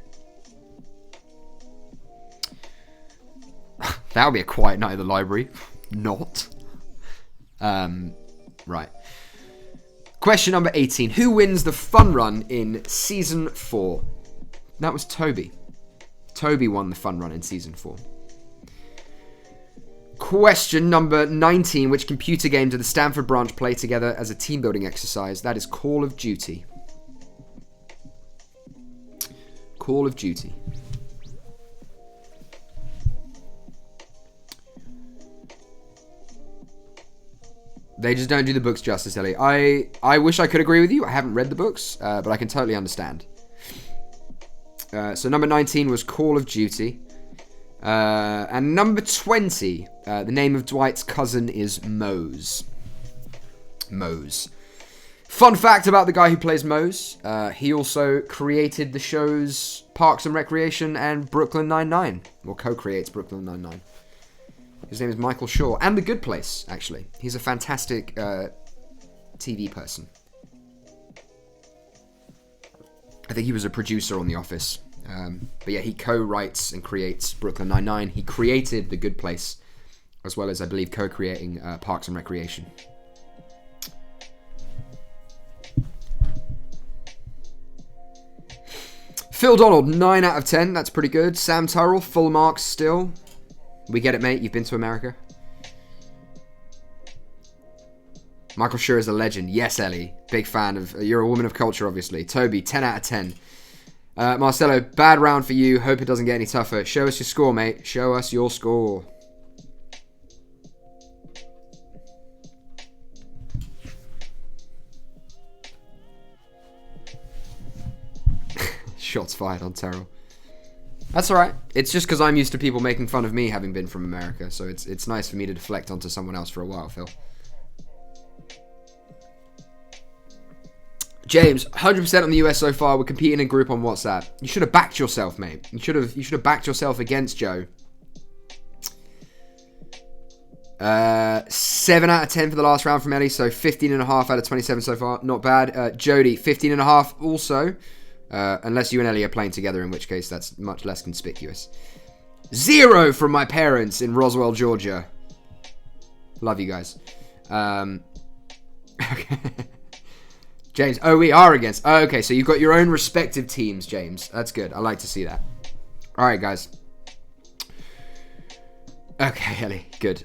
That would be a quiet night at the library. Not. Right. Question number 18. Who wins the fun run in Season 4? That was Toby. Toby won the fun run in Season 4. Question number 19. Which computer game do the Stanford branch play together as a team building exercise? That is Call of Duty. Call of Duty. They just don't do the books justice, Ellie. I wish I could agree with you. I haven't read the books, but I can totally understand. So number 19 was Call of Duty. And number 20, the name of Dwight's cousin is Mose. Mose. Fun fact about the guy who plays Mose, he also created the shows Parks and Recreation and Brooklyn Nine-Nine. Or co-creates Brooklyn Nine-Nine. His name is Michael Shaw. And The Good Place, actually. He's a fantastic TV person. I think he was a producer on The Office. But yeah, he co-writes and creates Brooklyn Nine-Nine. He created The Good Place, as well as, I believe, co-creating Parks and Recreation. Phil Donald, 9 out of 10. That's pretty good. Sam Turrell, full marks still. We get it, mate. You've been to America. Michael Schur is a legend. Yes, Ellie. Big fan of... You're a woman of culture, obviously. Toby, 10 out of 10. Marcelo, bad round for you. Hope it doesn't get any tougher. Show us your score, mate. Show us your score. Shots fired on Terrell. That's alright. It's just because I'm used to people making fun of me having been from America, so it's nice for me to deflect onto someone else for a while, Phil. James, 100% on the US so far. We're competing in group on WhatsApp. You should have backed yourself, mate. You should have backed yourself against Joe. 7 out of 10 for the last round from Ellie, so 15.5 out of 27 so far. Not bad. Jody, 15.5 also. Unless you and Ellie are playing together, in which case that's much less conspicuous. 0 from my parents in Roswell, Georgia. Love you guys. Okay. James, oh, we are against. Oh, okay, so you've got your own respective teams, James. That's good. I like to see that. All right, guys. Okay, Ellie, good.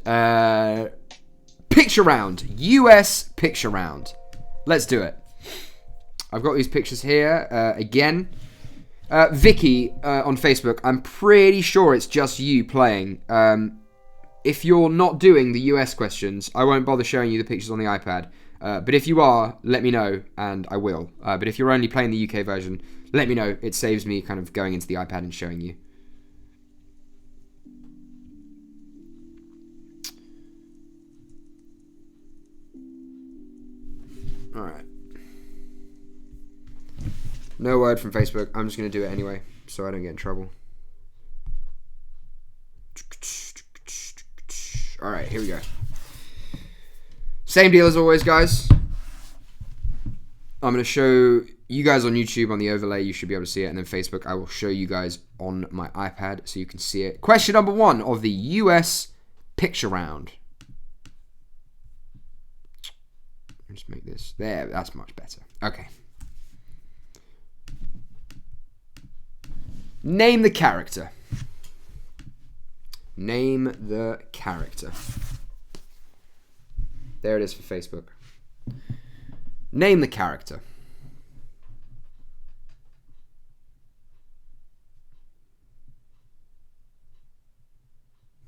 Picture round. US picture round. Let's do it. I've got these pictures here again. Vicky on Facebook, I'm pretty sure it's just you playing. If you're not doing the US questions, I won't bother showing you the pictures on the iPad. But if you are, let me know, and I will. But if you're only playing the UK version, let me know. It saves me kind of going into the iPad and showing you. Alright. No word from Facebook. I'm just going to do it anyway, so I don't get in trouble. Alright, here we go. Same deal as always, guys. I'm going to show you guys on YouTube on the overlay. You should be able to see it. And then Facebook, I will show you guys on my iPad so you can see it. Question number 1 of the US picture round. Just make this. There, that's much better. Okay. Name the character. Name the character. There it is for Facebook. Name the character.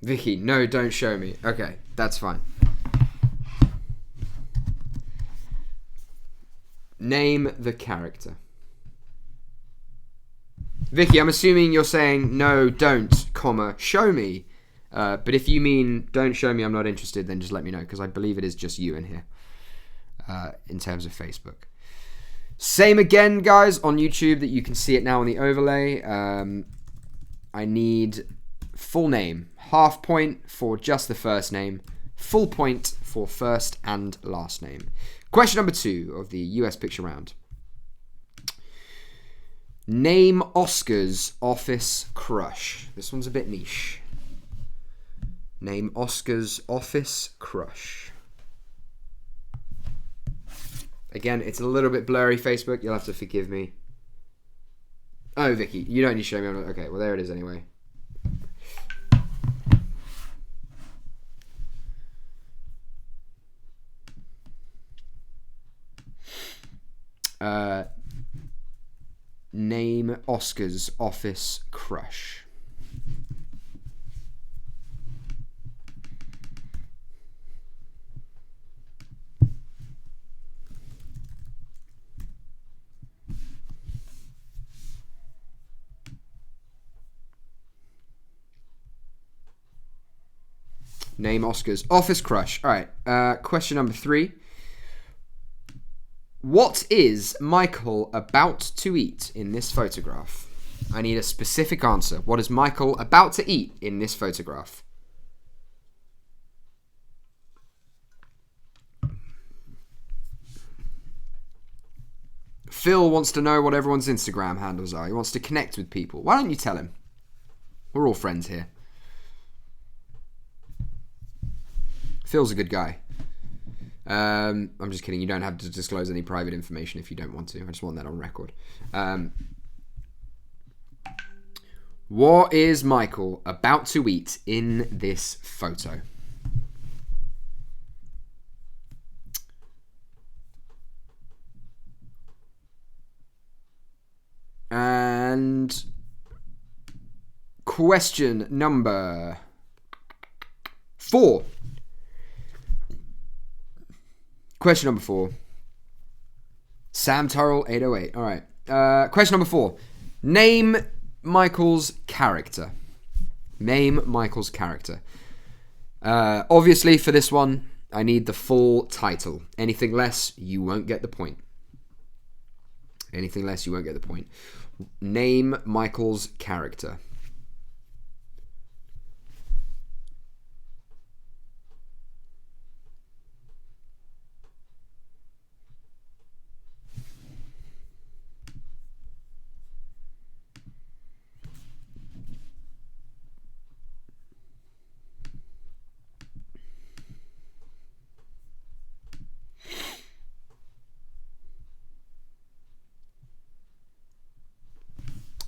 Vicky, no, don't show me. Okay, that's fine. Name the character. Vicky, I'm assuming you're saying no, don't, comma, show me. But if you mean don't show me, I'm not interested, then just let me know, because I believe it is just you in here in terms of Facebook. Same again, guys, on YouTube, that you can see it now on the overlay. I need full name. Half point for just the first name. Full point for first and last name. Question number 2 of the US picture round. Name Oscar's office crush. This one's a bit niche. Name Oscar's office crush. Again, it's a little bit blurry, Facebook. You'll have to forgive me. Oh, Vicky, you don't need to show me. Okay, well, there it is anyway. Name Oscar's office crush. Name Oscar's office crush. All right. Question number 3. What is Michael about to eat in this photograph? I need a specific answer. What is Michael about to eat in this photograph? Phil wants to know what everyone's Instagram handles are. He wants to connect with people. Why don't you tell him? We're all friends here. Phil's a good guy. I'm just kidding. You don't have to disclose any private information if you don't want to. I just want that on record. What is Michael about to eat in this photo? And Question number 4. Question number 4. Sam Turrell, 808. All right. Question number 4. Name Michael's character. Name Michael's character. Obviously, for this one, I need the full title. Anything less, you won't get the point. Anything less, you won't get the point. Name Michael's character.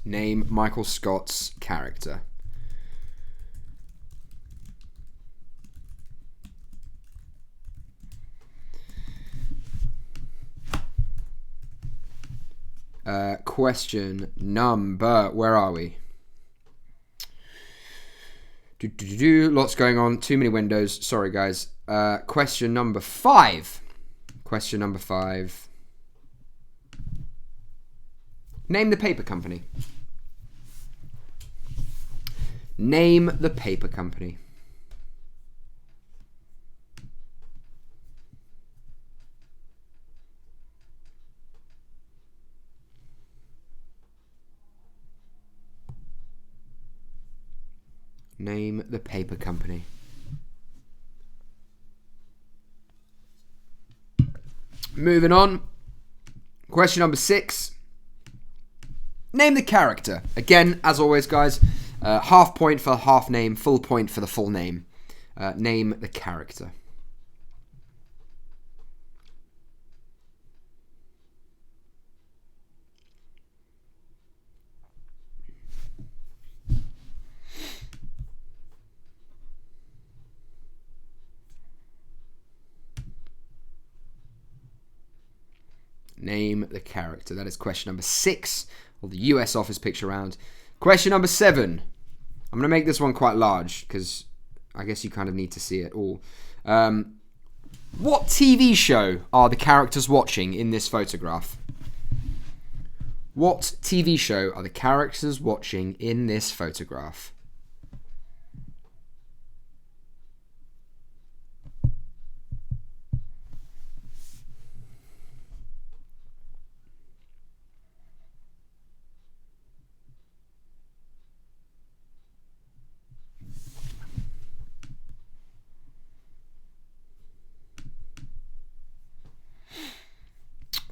Name Michael Scott's character. Question number... Where are we? Lots going on. Too many windows. Sorry, guys. Question number 5. Question number 5. Name the paper company. Name the paper company. Name the paper company. Moving on. Question number 6. Name the character. Again, as always, guys, half point for half name, full point for the full name. Name the character. Name the character. That is question number 6 of the US Office Picture Round. Question number 7. I'm going to make this one quite large because I guess you kind of need to see it all. What TV show are the characters watching in this photograph? What TV show are the characters watching in this photograph?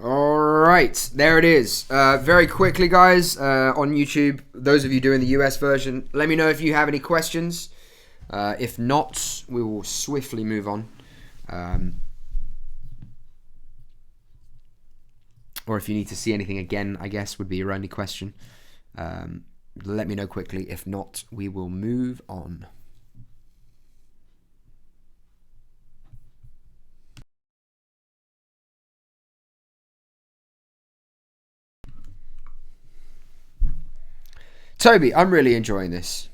Alright, there it is. Very quickly, guys, on YouTube, those of you doing the US version, let me know if you have any questions. If not, we will swiftly move on. Or if you need to see anything again, I guess, would be your only question. Let me know quickly. If not, we will move on. Toby, I'm really enjoying this.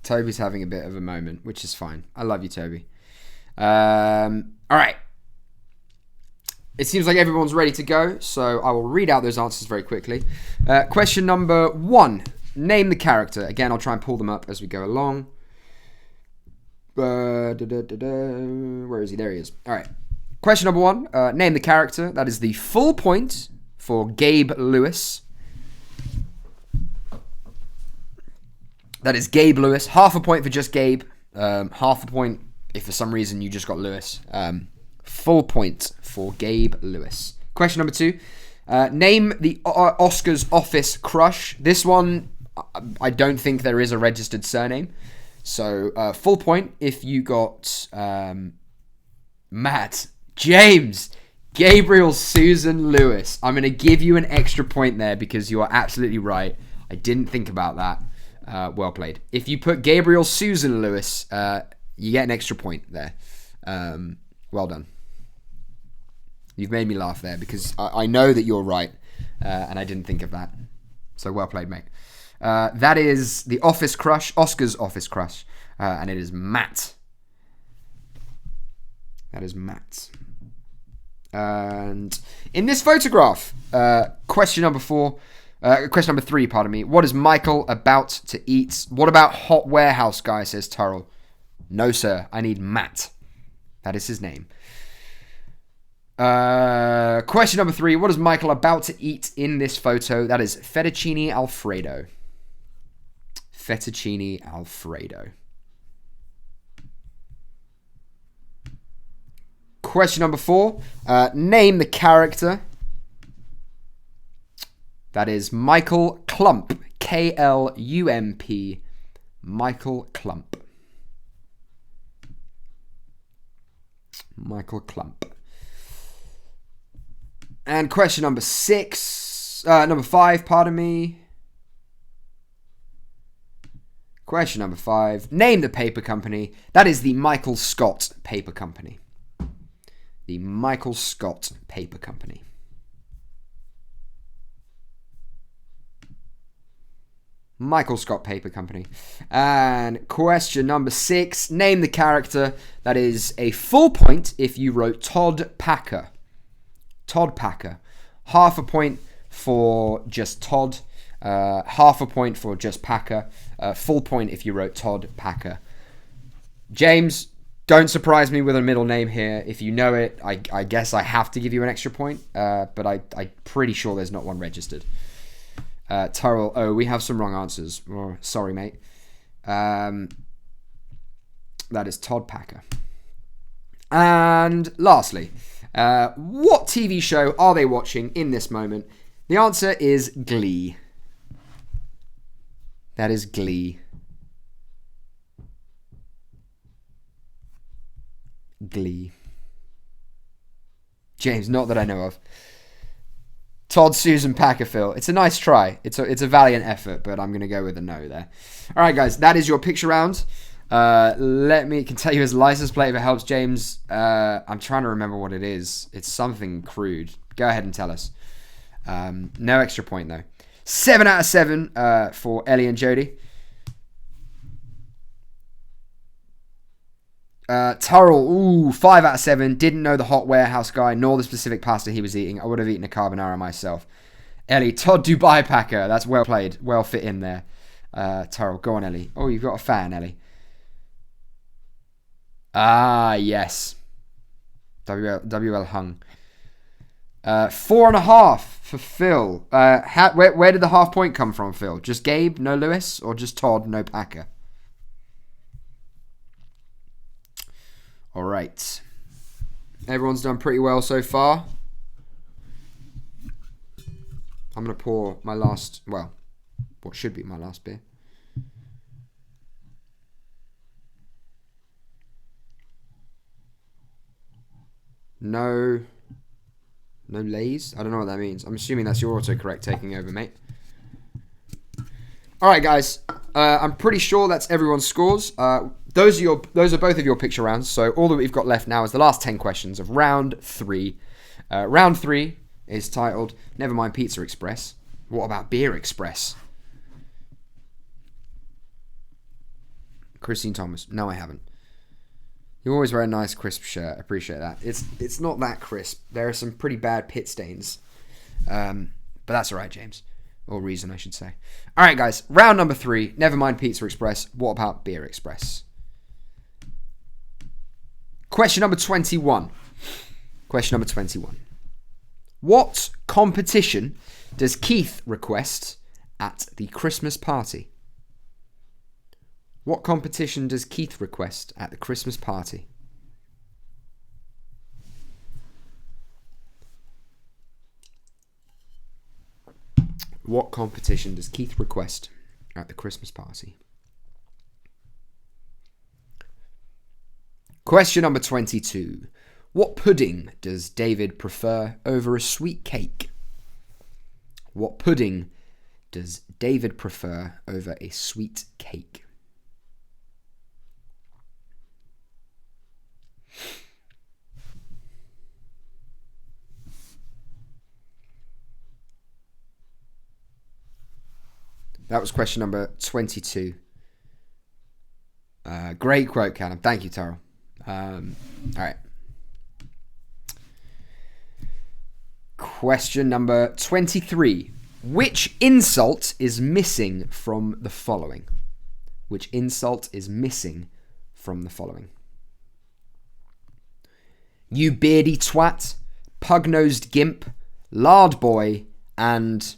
Toby's having a bit of a moment, which is fine. I love you, Toby. All right. It seems like everyone's ready to go, so I will read out those answers very quickly. Question number 1. Name the character. Again, I'll try and pull them up as we go along. Where is he? There he is. All right. Question number 1. Name the character. That is the full point for Gabe Lewis. That is Gabe Lewis. Half a point for just Gabe. Half a point if for some reason you just got Lewis. Full point for Gabe Lewis. Question number 2. Name the Oscar's office crush. This one, I don't think there is a registered surname. So, full point if you got Matt, James, Gabriel, Susan, Lewis. I'm going to give you an extra point there because you are absolutely right. I didn't think about that. Well played. If you put Gabriel, Susan, Lewis, you get an extra point there. Well done. You've made me laugh there because I know that you're right, and I didn't think of that. So well played, mate. That is the office crush, Oscar's office crush, and it is Matt. That is Matt. And in this photograph, question number 3, pardon me. What is Michael about to eat? What about Hot Warehouse Guy, says Turrell. No, sir. I need Matt. That is his name. Question number 3. What is Michael about to eat in this photo? That is fettuccine alfredo. Fettuccine alfredo. Question number 4. Name the character. That is Michael Klump. K-L-U-M-P. Michael Klump. Michael Klump. And question number 5, pardon me. Question number 5. Name the paper company. That is the Michael Scott Paper Company. The Michael Scott Paper Company. Michael Scott Paper Company. And question number 6. Name the character. That is a full point if you wrote Todd Packer. Todd Packer. Half a point for just Todd. Half a point for just Packer. Full point if you wrote Todd Packer. James, don't surprise me with a middle name here. If you know it, I guess I have to give you an extra point. But I'm pretty sure there's not one registered. Turrell, we have some wrong answers. Oh, sorry, mate. That is Todd Packer. And lastly, what TV show are they watching in this moment? The answer is Glee. That is Glee. Glee. James, not that I know of. Todd, Susan, Packer, Phil. It's a nice try. It's a valiant effort, but I'm going to go with a no there. All right, guys, that is your picture round. Can tell you his license plate if it helps, James. I'm trying to remember what it is. It's something crude. Go ahead and tell us. No extra point, though. 7 out of 7 for Ellie and Jody. Turrell, 5 out of 7. Didn't know the Hot Warehouse Guy, nor the specific pasta he was eating. I would have eaten a carbonara myself. Ellie, Todd Dubai Packer. That's well played. Well fit in there. Turrell, go on, Ellie. Oh, you've got a fan, Ellie. Ah, yes. WL Hung. 4.5 for Phil. Where did the half point come from, Phil? Just Gabe, no Lewis? Or just Todd, no Packer? All right. Everyone's done pretty well so far. I'm going to pour my last, well, what should be my last beer. No lays? I don't know what that means. I'm assuming that's your autocorrect taking over, mate. All right, guys. I'm pretty sure that's everyone's scores. Those are both of your picture rounds. So all that we've got left now is the last 10 questions of round 3. Round 3 is titled Never Mind Pizza Express. What about Beer Express? Christine Thomas. No, I haven't. You always wear a nice crisp shirt. Appreciate that. It's not that crisp. There are some pretty bad pit stains. But that's all right, James. Or Reason, I should say. All right, guys. Round number 3. Never mind Pizza Express. What about Beer Express? Question number 21. Question number 21. What competition does Keith request at the Christmas party? What competition does Keith request at the Christmas party? What competition does Keith request at the Christmas party? Question number 22. What pudding does David prefer over a sweet cake? What pudding does David prefer over a sweet cake? That was question number 22. Great quote, Callum. Thank you, Taro. All right. Question number 23. Which insult is missing from the following? Which insult is missing from the following? You beardy twat, pug-nosed gimp, lard boy, and...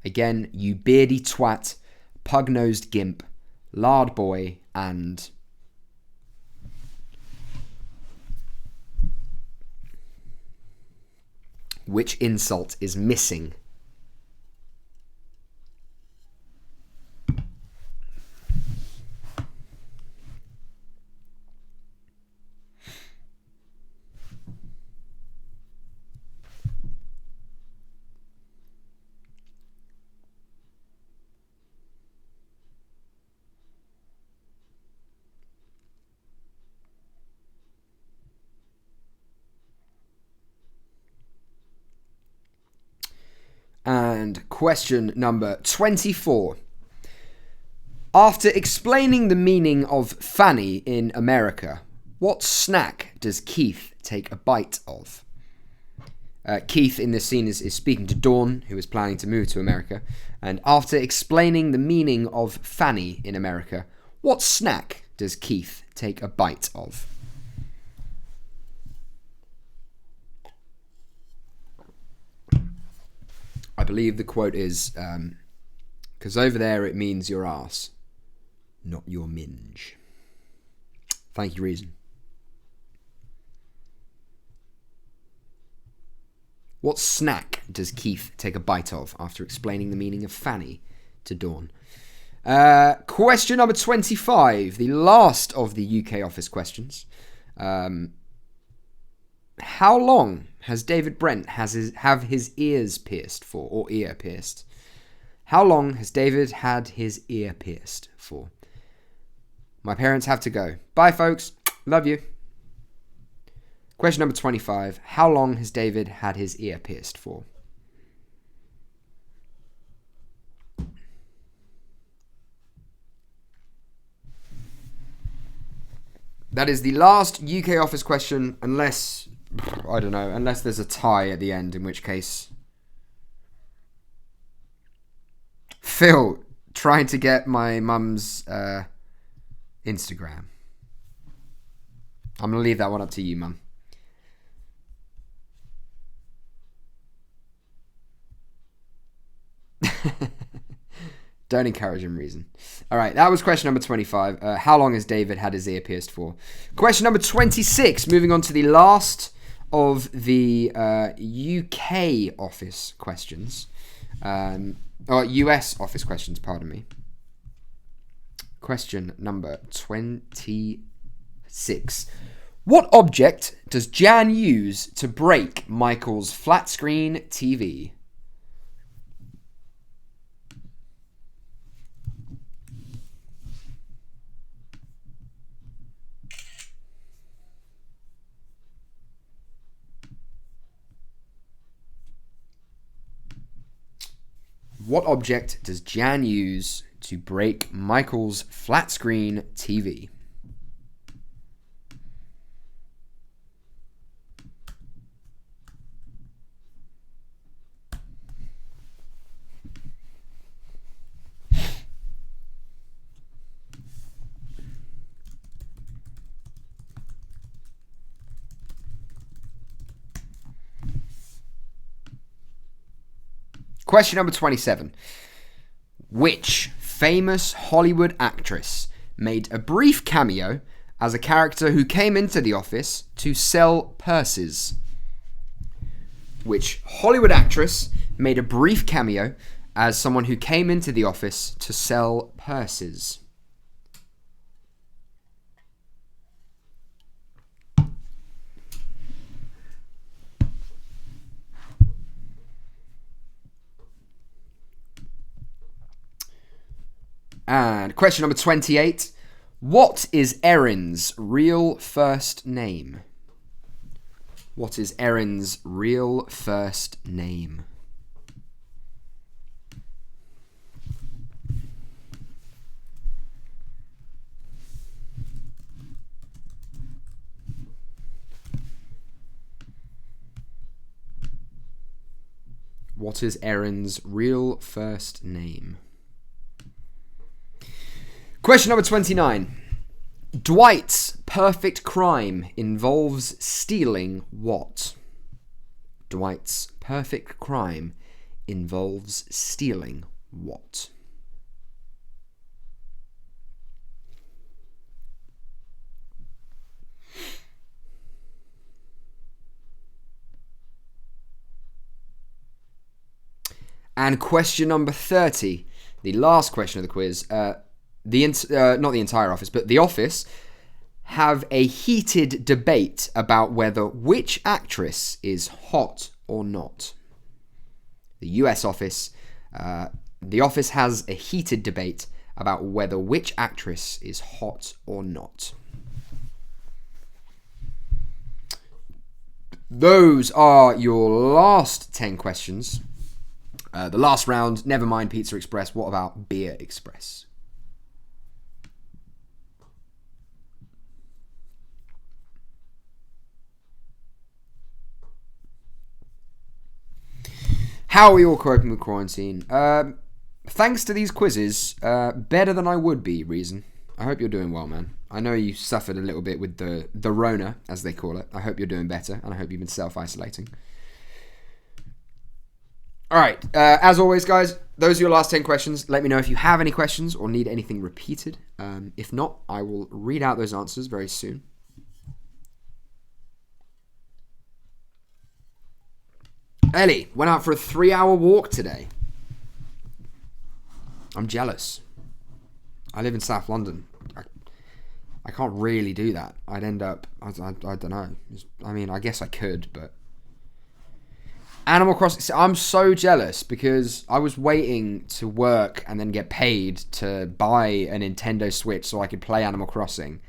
Again, you beardy twat, pug-nosed gimp, lard boy, and... Which insult is missing? And question number 24. After explaining the meaning of fanny in America, what snack does Keith take a bite of? Keith in this scene is speaking to Dawn, who is planning to move to America. And after explaining the meaning of fanny in America, what snack does Keith take a bite of? I believe the quote is, because over there it means your ass, not your minge. Thank you, Reason. What snack does Keith take a bite of after explaining the meaning of fanny to Dawn? Question number 25, the last of the UK office questions. How long has David Brent have his ears pierced for, or ear pierced? How long has David had his ear pierced for? My parents have to go. Bye, folks. Love you. Question number 25. How long has David had his ear pierced for? That is the last UK office question, unless... I don't know, unless there's a tie at the end, in which case... Phil, trying to get my mum's Instagram. I'm going to leave that one up to you, mum. Don't encourage him, Reason. All right, that was question number 25. How long has David had his ear pierced for? Question number 26, moving on to the last of the UK office questions. Or US office questions, pardon me. Question number 26. What object does Jan use to break Michael's flat screen TV? What object does Jan use to break Michael's flat screen TV? Question number 27. Which famous Hollywood actress made a brief cameo as a character who came into the office to sell purses? Which Hollywood actress made a brief cameo as someone who came into the office to sell purses? And question number 28. What is Erin's real first name? What is Erin's real first name? What is Erin's real first name? Question number 29. Dwight's perfect crime involves stealing what? Dwight's perfect crime involves stealing what? And question number 30, the last question of the quiz. Not the entire office, but the office have a heated debate about whether which actress is hot or not. The US office, the office has a heated debate about whether which actress is hot or not. Those are your last 10 questions. The last round, never mind Pizza Express. What about Beer Express? How are we all coping with quarantine? Thanks to these quizzes, better than I would be, Reason. I hope you're doing well, man. I know you suffered a little bit with the Rona, as they call it. I hope you're doing better, and I hope you've been self-isolating. All right, as always, guys, those are your last 10 questions. Let me know if you have any questions or need anything repeated. If not, I will read out those answers very soon. Ellie went out for a 3-hour walk today. I'm jealous. I live in South London. I can't really do that. I'd end up, I don't know. I mean, I guess I could, but... Animal Crossing, I'm so jealous because I was waiting to work and then get paid to buy a Nintendo Switch so I could play Animal Crossing.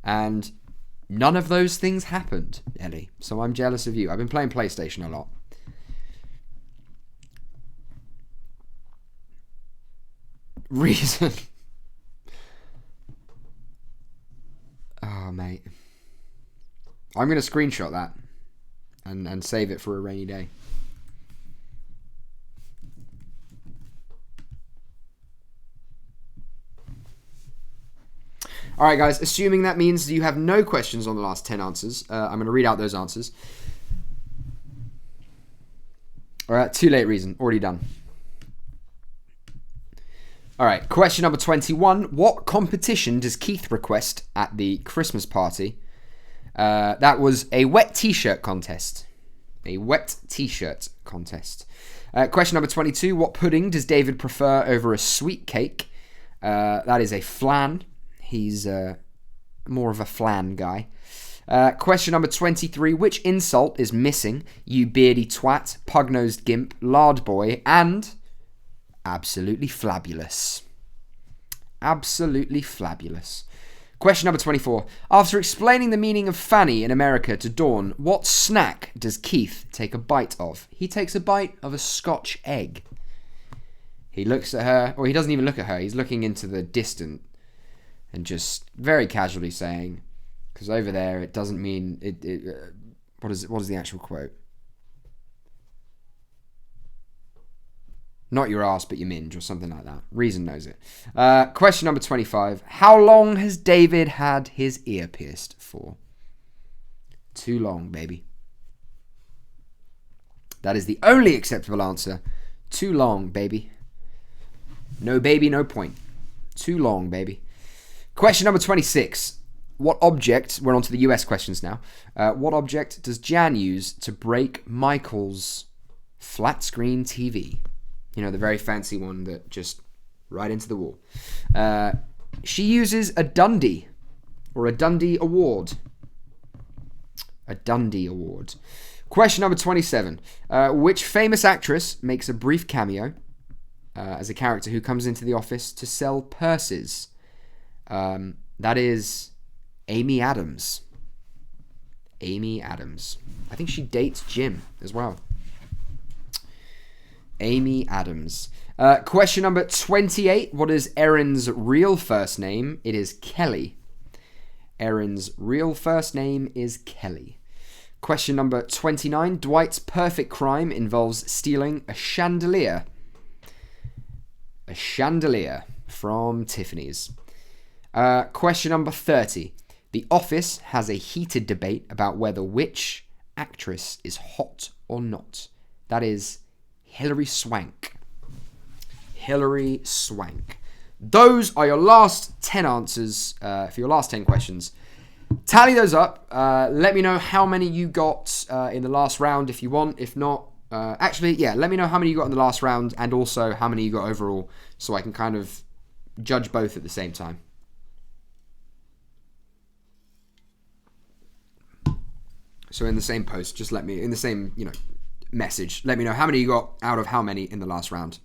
And none of those things happened, Ellie. So I'm jealous of you. I've been playing PlayStation a lot. Reason. Oh, mate. I'm going to screenshot that and save it for a rainy day. All right, guys, assuming that means you have no questions on the last 10 answers, I'm going to read out those answers. All right, too late, Reason. Already done. All right, question number 21. What competition does Keith request at the Christmas party? That was a wet t-shirt contest. A wet t-shirt contest. Question number 22. What pudding does David prefer over a sweet cake? That is a flan. He's more of a flan guy. Question number 23. Which insult is missing? You beardy twat, pug-nosed gimp, lard boy, and... absolutely flabulous. Absolutely flabulous. Question number 24. After explaining the meaning of Fanny in America to Dawn, what snack does Keith take a bite of? He takes a bite of a Scotch egg. He looks at her, or he doesn't even look at her, he's looking into the distant and just very casually saying, because over there it doesn't mean, what is the actual quote? Not your ass, but your minge, or something like that. Reason knows it. Question number 25. How long has David had his ear pierced for? Too long, baby. That is the only acceptable answer Too long, baby. No baby, no point. Too long, baby. Question number 26. What object, we're on to the US questions now. What object does Jan use to break Michael's flat screen TV? You know, the very fancy one that just right into the wall. She uses a Dundie, or a Dundie Award. A Dundie Award. Question number 27. Which famous actress makes a brief cameo as a character who comes into the office to sell purses? That is Amy Adams. Amy Adams. I think she dates Jim as well. Amy Adams. Question number 28. What is Erin's real first name? It is Kelly. Erin's real first name is Kelly. Question number 29. Dwight's perfect crime involves stealing a chandelier. A chandelier from Tiffany's. Question number 30. The Office has a heated debate about whether which actress is hot or not. That is Hilary Swank. Hilary Swank. Those are your last 10 answers for your last 10 questions. Tally those up. Let me know how many you got in the last round if you want. If not, let me know how many you got in the last round and also how many you got overall so I can kind of judge both at the same time. So in the same post, just let me, in the same, message, let me know how many you got out of how many in the last round.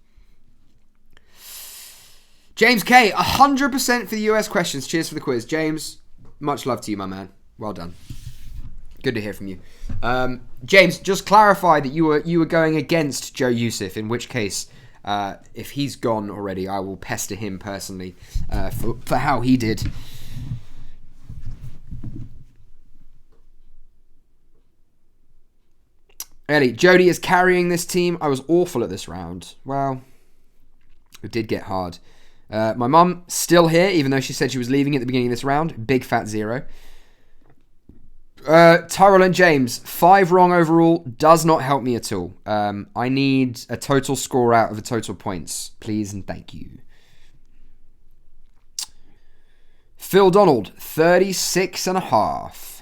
James K, 100% for the US questions. Cheers for the quiz. James, much love to you, my man. Well done. Good to hear from you. James, just clarify that you were going against Joe Youssef, in which case, if he's gone already, I will pester him personally for how he did. Ellie, Jody is carrying this team. I was awful at this round. Well, it did get hard. My mum still here, even though she said she was leaving at the beginning of this round. Big fat 0. Tyrell and James, 5 wrong overall does not help me at all. I need a total score out of the total points. Please and thank you. Phil Donald, 36.5.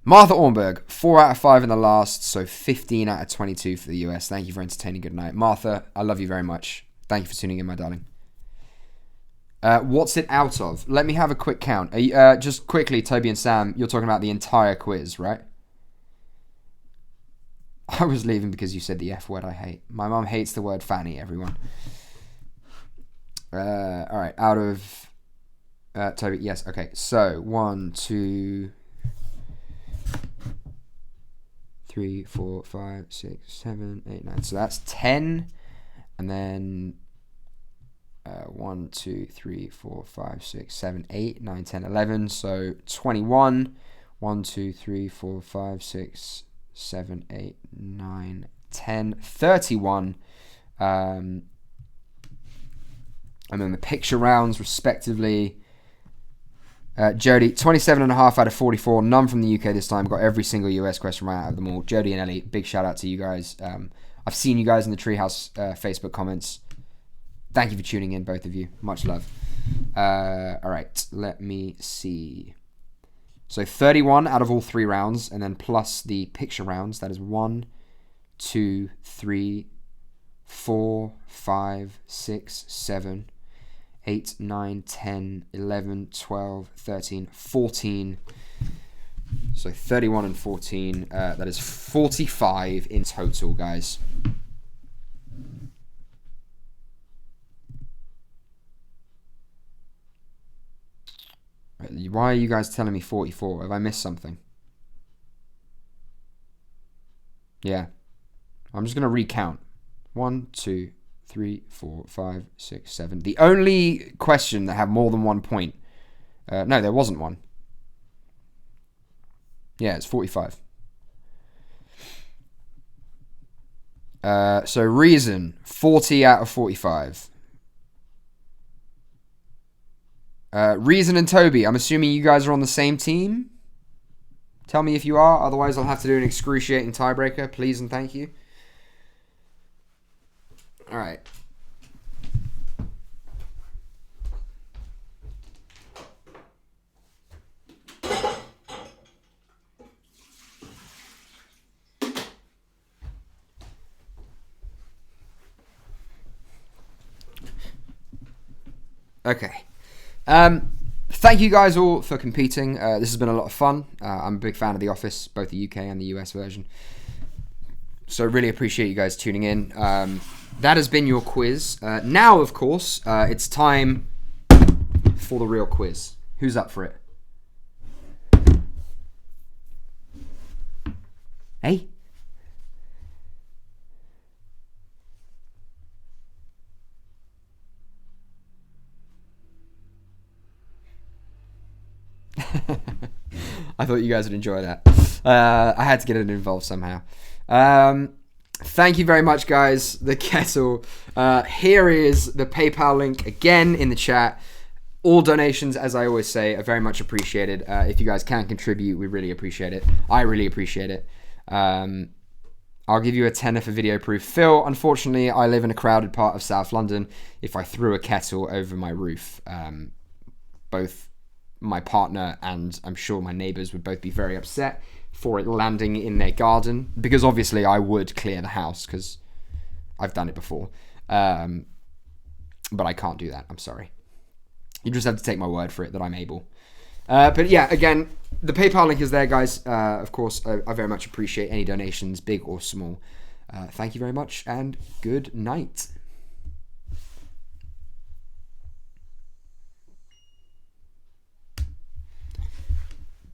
Martha Ornberg, 4 out of 5 in the last, so 15 out of 22 for the US. Thank you for entertaining. Good night. Martha, I love you very much. Thank you for tuning in, my darling. What's it out of? Let me have a quick count. Just quickly, Toby and Sam, you're talking about the entire quiz, right? I was leaving because you said the F word I hate. My mum hates the word fanny, everyone. Alright, out of... Toby, yes, okay. So, 1, 2... 3, 4, 5, 6, 7, 8, 9. So that's 10. And then 1, 2, 3, 4, 5, 6, 7, 8, 9, 10, 11. So 21. 1, 2, 3, 4, 5, 6, 7, 8, 9, 10, 31. And then the picture rounds, respectively. Jody, 27.5 out of 44. None from the UK this time. Got every single US question right out of them all. Jody and Ellie, big shout out to you guys. I've seen you guys in the Treehouse Facebook comments. Thank you for tuning in, both of you. Much love. All right, let me see. So 31 out of all 3 rounds, and then plus the picture rounds. That is 1, 2, 3, 4, 5, 6, 7, 8, 9, 10, 11, 12, 13, 14. So 31 and 14. That is 45 in total, guys. Why are you guys telling me 44? Have I missed something? Yeah. I'm just going to recount. 1, 2, 3, 4, 5, 6, 7. The only question that had more than 1 point. No, there wasn't one. Yeah, it's 45. So reason, 40 out of 45. Reason and Toby, I'm assuming you guys are on the same team? Tell me if you are. Otherwise, I'll have to do an excruciating tiebreaker. Please and thank you. All right. Okay. Thank you guys all for competing. This has been a lot of fun. I'm a big fan of The Office, both the UK and the US version. So really appreciate you guys tuning in. That has been your quiz. Now, of course, it's time for the real quiz. Who's up for it? Hey? I thought you guys would enjoy that. I had to get it involved somehow. Thank you very much, guys. The kettle. Here is the PayPal link again in the chat. All donations, as I always say, are very much appreciated. If you guys can contribute, we really appreciate it. I really appreciate it. I'll give you a tenner for video proof. Phil, unfortunately, I live in a crowded part of South London. If I threw a kettle over my roof, both my partner and I'm sure my neighbours would both be very upset for it landing in their garden, because obviously I would clear the house because I've done it before, but I can't do that. I'm sorry. You just have to take my word for it that I'm able. But yeah, again, the PayPal link is there, guys. Of course, I very much appreciate any donations, big or small. Thank you very much, and good night.